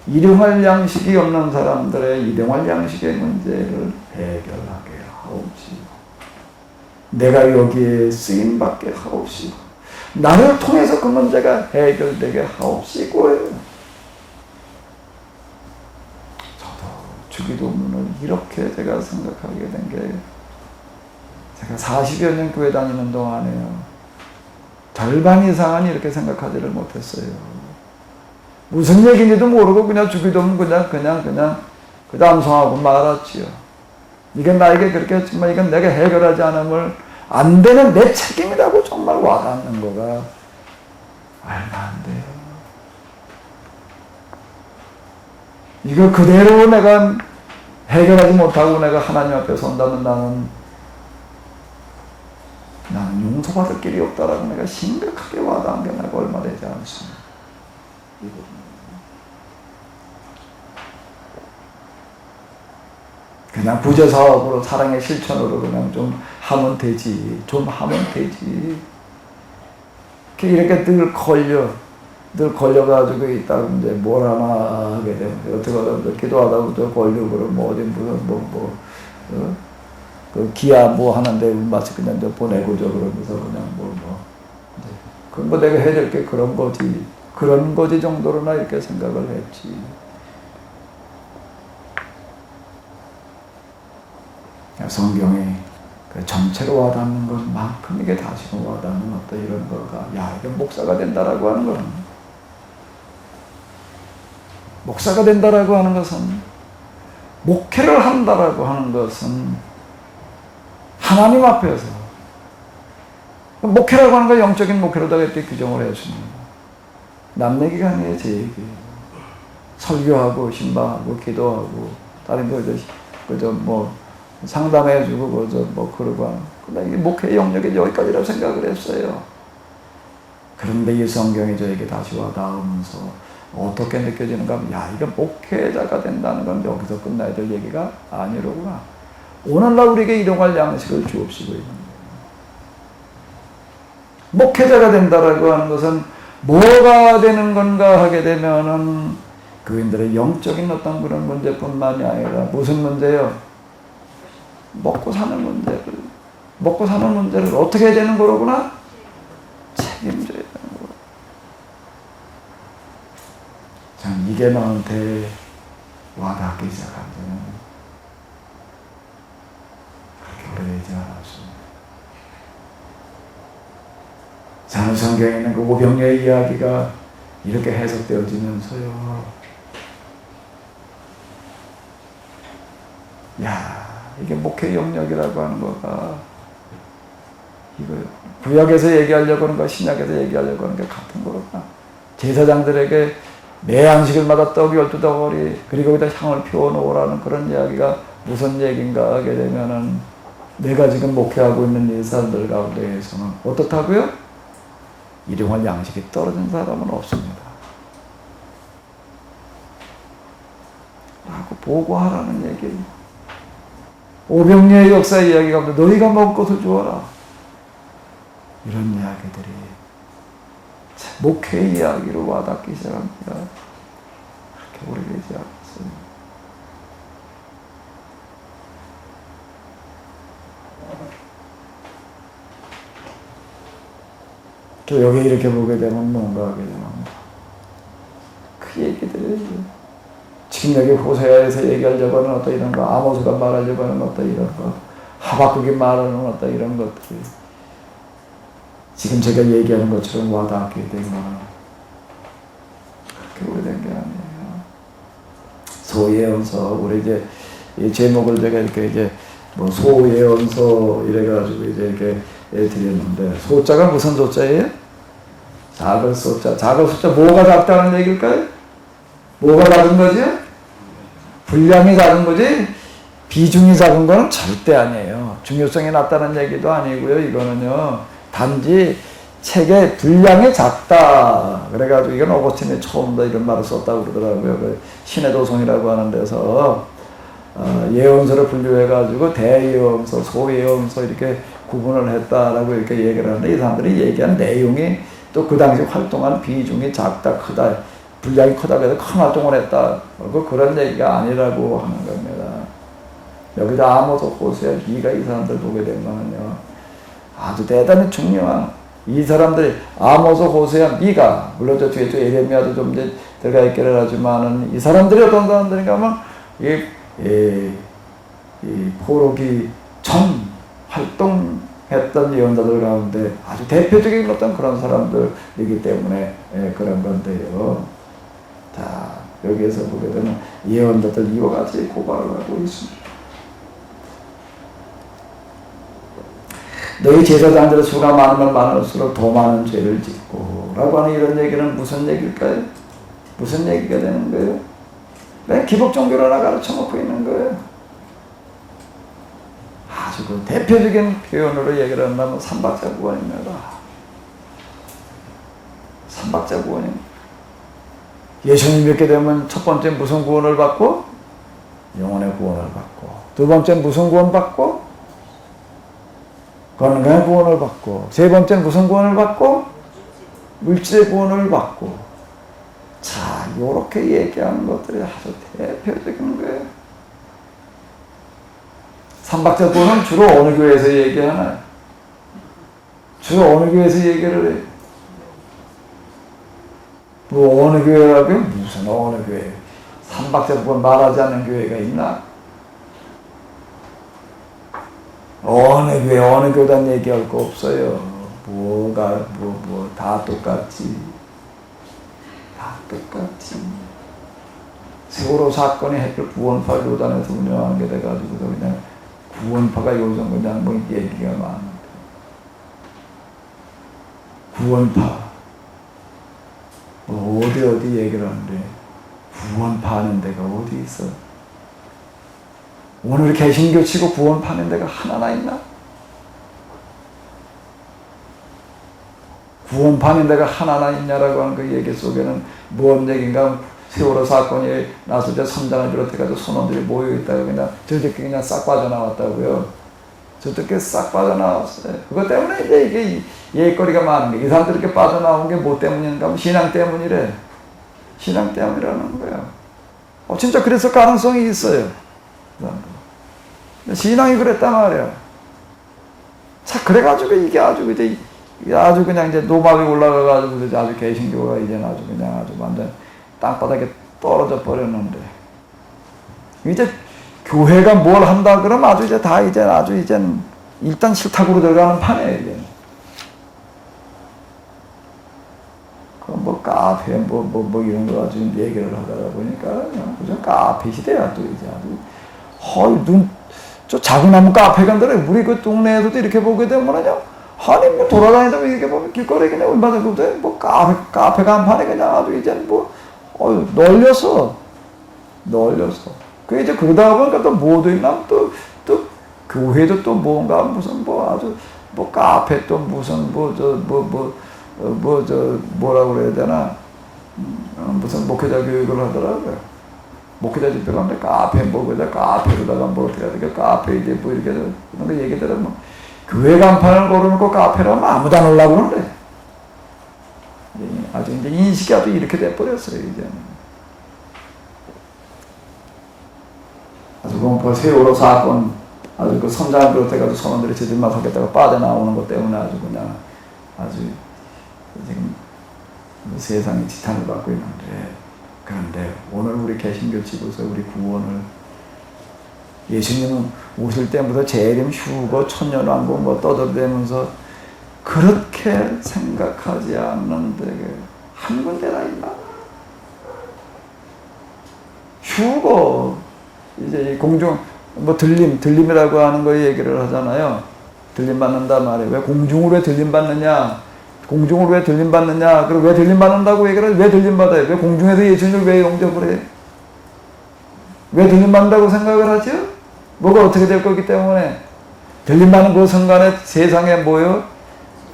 일용할 양식이 없는 사람들의 일용할 양식의 문제를 해결하게 하옵시고 내가 여기에 쓰임받게 하옵시고 나를 통해서 그 문제가 해결되게 하옵시고요. 저도 주기도문을 이렇게 제가 생각하게 된 게 제가 40여 년 교회 다니는 동안에요. 절반 이상은 이렇게 생각하지를 못했어요. 무슨 얘기인지도 모르고 그냥 주기도문 그냥 암송하고 말았지요. 이건 나에게 그렇게 했지만 이건 내가 해결하지 않으면 안 되는 내 책임이라고 정말 와닿는 거가 얼마 안 돼요. 이거 그대로 내가 해결하지 못하고 내가 하나님 앞에 선다면 나는 용서받을 길이 없다라고 내가 심각하게 와닿은 게 내가 얼마 되지 않습니다. 그냥 부재사업으로 사랑의 실천으로 그냥 좀 하면 되지. 이렇게 늘 걸려가지고 있다가 이제 뭘 하나 하게 되면 어떻게 하다 기도하다가 또 걸리고 그러면 어디 그 기아 뭐 하는데 마치 그냥 저 보내고 저 그러면서 그냥 그건 뭐 내가 해야 될 게 그런 거지 정도로나 이렇게 생각을 했지. 성경이 그 전체로 와닿는 것만큼 이게 다시금 와닿는 어떤 이런 거가 이게 목사가 된다라고 하는 거는 목사가 된다라고 하는 것은 목회를 한다라고 하는 것은 하나님 앞에서 목회라고 하는 건 영적인 목회로다가 이렇게 규정을 했습니다. 남 얘기가 아니에요, 제 얘기예요. 설교하고 신방하고 기도하고 다른 거 상담해주고 그러고 근데 이게 목회 영역이 여기까지라고 생각을 했어요. 그런데 이 성경이 저에게 다시 와닿으면서 어떻게 느껴지는가 하면 이건 목회자가 된다는 건 여기서 끝나야 될 얘기가 아니로구나. 오늘날 우리에게 일용할 양식을 주옵시고 있는 거예요. 목회자가 된다라고 하는 것은 뭐가 되는 건가 하게 되면은 그인들의 영적인 어떤 그런 문제뿐만이 아니라 무슨 문제요? 먹고 사는 문제를 어떻게 해야 되는 거로구나? 책임져야 돼. 이게 너한테 와닿기 시작한 지는 그렇게 오래되지 않았습니다. 저는 성경에 있는 그 오병이어의 이야기가 이렇게 해석되어지면서요, 야, 이게 목회 영역이라고 하는 거가 이거 구약에서 얘기하려고 하는 거, 신약에서 얘기하려고 하는 게 같은 거구나. 제사장들에게 매 안식일마다 떡 12덩어리 그리고 거기다 향을 피워놓으라는 그런 이야기가 무슨 얘기인가 하게 되면은 내가 지금 목회하고 있는 이 사람들 가운데에서는 어떻다고요? 일용할 양식이 떨어진 사람은 없습니다. 라고 보고하라는 얘기예요. 오병이어의 역사 이야기 가운데 너희가 먹을 것을 주어라. 이런 이야기들이 목회 이야기로 와닿기 시작합니다. 그렇게 오래되지 않았습니다. 또 여기 이렇게 보게 되면 뭔가 하게 되면 그 얘기들이 지금 여기 호세아에서 얘기하려고 하는 어떤 이런 거, 아모스가 말하려고 하는 어떤 이런 거, 하박국이 말하는 어떤 이런 것들이 지금 제가 얘기하는 것처럼 와닿게 되면 그렇게 오래된 게 아니에요. 소예언서, 우리 이제 이 제목을 제가 이렇게 이제 뭐 소예언서 이래가지고 이제 이렇게 드렸는데, 소자가 무슨 소자예요? 작은 소자. 작은 소자 뭐가 작다는 얘기일까요? 뭐가 작은 거지? 분량이 작은 거지? 비중이 작은 거는 절대 아니에요. 중요성이 낮다는 얘기도 아니고요. 이거는요, 단지 책의 분량이 작다. 그래가지고 이건 어거스틴이 처음 이런 말을 썼다고 그러더라고요. 그 신의 도성이라고 하는 데서 예언서를 분류해가지고 대예언서, 소예언서 이렇게 구분을 했다라고 이렇게 얘기를 하는데, 이 사람들이 얘기한 내용이 또 그 당시 활동한 비중이 작다, 크다, 분량이 크다, 그래서 큰 활동을 했다. 그런 얘기가 아니라고 하는 겁니다. 여기다 아모스, 호세아, 미가 이 사람들 보게 된 거는요, 아주 대단히 중요한, 이 사람들이 아모스, 호세아, 미가, 물론 저 뒤에 또 예레미야도 좀 이제 들어가 있기는 하지만은, 이 사람들이 어떤 사람들인가 하면 이 포로기 전 활동했던 예언자들 가운데 아주 대표적인 어떤 그런 사람들이기 때문에 그런 건데요. 자, 여기에서 보게 되면 예언자들 이와 같이 고발을 하고 있습니다. 너희 제사장들의 수가 많으면 많을수록 더 많은 죄를 짓고 라고 하는 이런 얘기는 무슨 얘기일까요? 무슨 얘기가 되는 거예요? 왜 기복 종교를 하나 가르쳐 놓고 있는 거예요? 아주 그 대표적인 표현으로 얘기를 한다면 삼박자구원입니다. 삼박자구원입니다. 예수님 믿게 되면 첫 번째 무슨 구원을 받고? 영혼의 구원을 받고, 두 번째 무슨 구원 받고? 건강의 구원을 받고, 세 번째는 무슨 구원을 받고? 물질의 구원을 받고. 자, 요렇게 얘기하는 것들이 아주 대표적인 거예요. 삼박자 구원은 주로 어느 교회에서 얘기하나요? 주로 어느 교회에서 얘기를 해요? 뭐 어느 교회라고요? 무슨 어느 교회? 삼박자 구원 말하지 않는 교회가 있나? 어느 교회, 어느 교단 얘기할 거 없어요. 다 똑같지. 다 똑같지. 세월호 사건이 햇볕 구원파 교단에서 운영하는 게 돼가지고 그냥 구원파가 요즘 그냥 뭐 얘기가 많은데. 구원파. 뭐 어디 얘기를 하는데 구원파 하는 데가 어디 있어? 오늘 개신교 치고 구원 파는 데가 하나나 있나? 구원 파는 데가 하나나 있냐라고 하는 그 얘기 속에는 무슨 얘기인가? 세월호 사건이 나서 이제 선장을 비롯해가지고 선원들이 모여있다고 그냥 저렇게 그냥 싹 빠져나왔다고요. 저렇게 싹 빠져나왔어요. 그것 때문에 이제 이게 얘기거리가 많은 게, 이 사람들이 이렇게 빠져나온 게 뭐 때문인가 하면 신앙 때문이래. 신앙 때문이라는 거예요. 진짜 그래서 가능성이 있어요. 신앙이 그랬단 말이야. 자, 그래가지고 이게 아주 이제 아주 그냥 이제 노막이 올라가가지고 이제 아주 개신교가 이제 아주 그냥 아주 완전 땅바닥에 떨어져 버렸는데 이제 교회가 뭘 한다 그러면 아주 이제 다 이제 아주 이제 일단 실탁으로 들어가는 판이에요. 이제. 뭐 카페 뭐 이런 거 가지고 얘기를 하다가 보니까 그냥 카페 시대야 또 이제 아주 저 작은 나무 카페가 들어 우리 그 동네에서도 이렇게 보게 되면요 아니 뭐 돌아다니다 이렇게 보면 길거리에 그냥 얼마나 뭐 카페 간판에 그냥 아주 이제 뭐 널려서 그 이제 그러다 보니까 또 뭐도 있나 또 교회도 또 뭔가 무슨 뭐 아주 뭐 카페 또 무슨 뭐라고 그래야 되나 무슨 목회자 교육을 하더라고요. 목회자 집회가 하는데 카페 카페로다가 뭐 어떻게 해야 돼 카페 이제 뭐 이렇게 그런 거 얘기 들으면 교회 간판을 걸어놓고 카페라면 아무도 안 올라고 그러는데 아주 이제 인식이 아주 이렇게 돼버렸어요 이제는. 아주 공포 세월호 사건 아주 그 선장 그렇다가도 선원들이 제들만 하겠다가 빠져나오는 것 때문에 아주 그냥 아주 지금 세상이 지탄을 받고 있는데 그런데 오늘 우리 개신교 집에서 우리 구원을 예수님은 오실 때부터 재림 휴거 천년왕국 뭐 떠들대면서 그렇게 생각하지 않는데 한 군데나 있나? 휴거 이제 이 공중 뭐 들림이라고 하는 거 얘기를 하잖아요. 들림 받는다 말이에요. 왜 공중으로 왜 들림 받느냐? 공중으로 왜 들림 받느냐? 그리고 왜 들림 받는다고 얘기를 해? 왜 들림 받아요? 왜 공중에서 예수님을 왜 영접을 해? 왜 들림 받는다고 생각을 하죠? 뭐가 어떻게 될 거기 때문에 들림 받는 그 순간에 세상에 뭐요?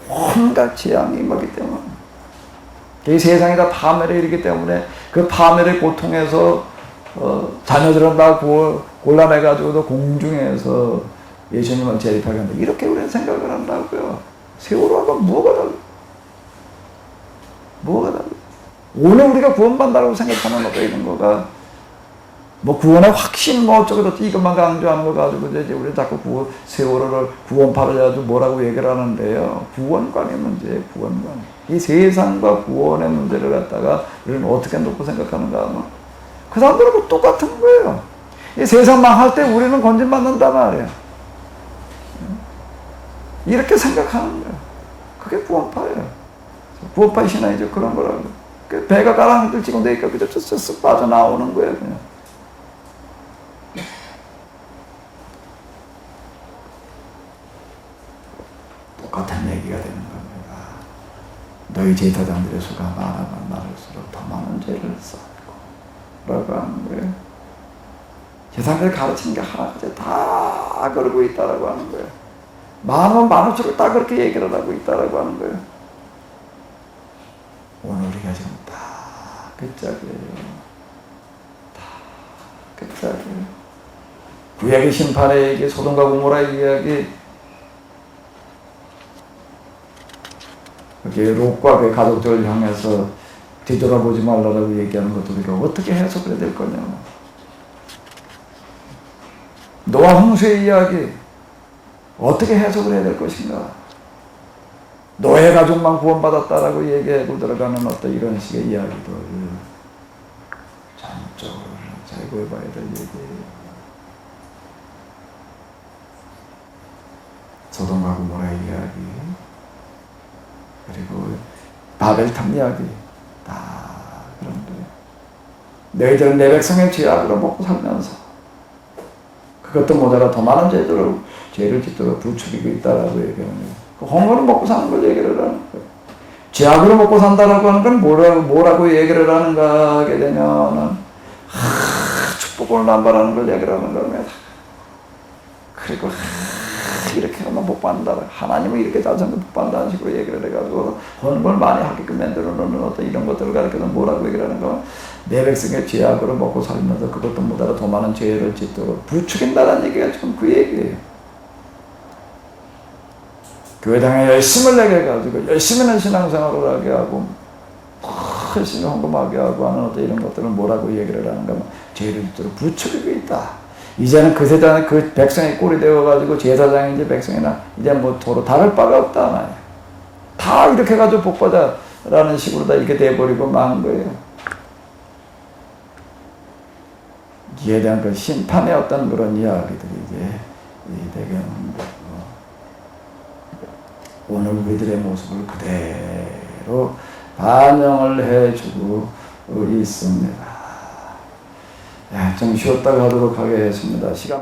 온갖 재앙이 임하기 때문에 이 세상이 다 파멸에 이르기 때문에 그 파멸의 고통에서 자녀들은 다 곤란해가지고도 공중에서 예수님을 재림하게 한다. 이렇게 우리는 생각을 한다고요. 세월호하고 뭐가 달라? 오늘 우리가 구원받는다고 생각하는 어떤 이런 거가 뭐 구원의 확신 뭐 어쩌고저쩌고 이것만 강조하는 거 가지고 이제 우리 자꾸 세월호를 구원파를 가지고 뭐라고 얘기를 하는데요. 구원관의 문제예요. 구원관. 이 세상과 구원의 문제를 갖다가 우리는 어떻게 놓고 생각하는가 하면 그 사람들하고 똑같은 거예요. 이 세상 망할 때 우리는 건진받는다 말이에요. 이렇게 생각하는 거예요. 그게 구원파예요. 구원파의 신앙이죠. 그런 거라고. 배가 가라앉을 지금 되니까 그저 쓱 빠져나오는 거예요. 그냥. 똑같은 얘기가 되는 겁니다. 너희 제사장들의 수가 많아만 많을수록 더 많은 죄를 쌓고 라고 하는 거예요. 제사장들이 가르치는 게 하나까지 다 그러고 있다라고 하는 거예요. 많으면 많을수록 다 그렇게 얘기를 하고 있다라고 하는 거예요. 오늘 우리가 지금 다 끝짝이에요. 다 끝짝이에요. 구약의 심판의 얘기, 소돔과 고모라의 이야기, 여기 롯과 그의 가족들을 향해서 뒤돌아보지 말라고 얘기하는 것도 우리가 어떻게 해석을 해야 될 거냐고. 노아 홍수의 이야기 어떻게 해석을 해야 될 것인가. 노예 가족만 구원받았다라고 얘기하고 들어가는 어떤 이런 식의 이야기도 전적으로 재고해봐야 될 얘기예요. 소돔과 고모라의 이야기, 그리고 바벨탑 이야기 다 그런데 너희들은 내 백성의 죄악으로 먹고 살면서 그것도 모자라 더 많은 죄를 짓도록 부추기고 있다라고 얘기하는 거예요. 홍어는 먹고 사는 걸 얘기를 하는 거예요. 죄악으로 먹고 산다라고 하는 건 뭐라고 얘기를 하는가 하게 되면은 축복을 남발하는 걸 얘기를 하는 겁니다. 그리고 이렇게 하면 못 받는다. 하나님은 이렇게 자전거 못 받는다는 식으로 얘기를 해가지고 헌금을 많이 하게끔 만들어 놓는 어떤 이런 것들을 가르쳐서 뭐라고 얘기를 하는 거. 내 백성의 죄악으로 먹고 살면서 그것도 못하라 더 많은 죄를 짓도록 부추긴다는 얘기가 좀 그 얘기예요. 교회당에 열심을 내게 해가지고 열심히는 신앙생활을 하게 하고 열심히 헌금하게 하고 하는 어떤 이런 것들은 뭐라고 얘기를 하는가 하면 죄를 짓도록 부추기고 있다. 이제는 그 세상에 그 백성의 꼴이 되어가지고 제사장인지 백성이나 이제 뭐 서로 다를 바가 없다 말이야. 다 이렇게 해가지고 복받아라는 식으로 다 이렇게 돼버리고 망한 거예요. 이에 대한 그 심판의 어떤 그런 이야기들이 이제 이 배경 오늘 우리들의 모습을 그대로 반영을 해주고 있습니다. 좀 쉬었다 가도록 하겠습니다. 시간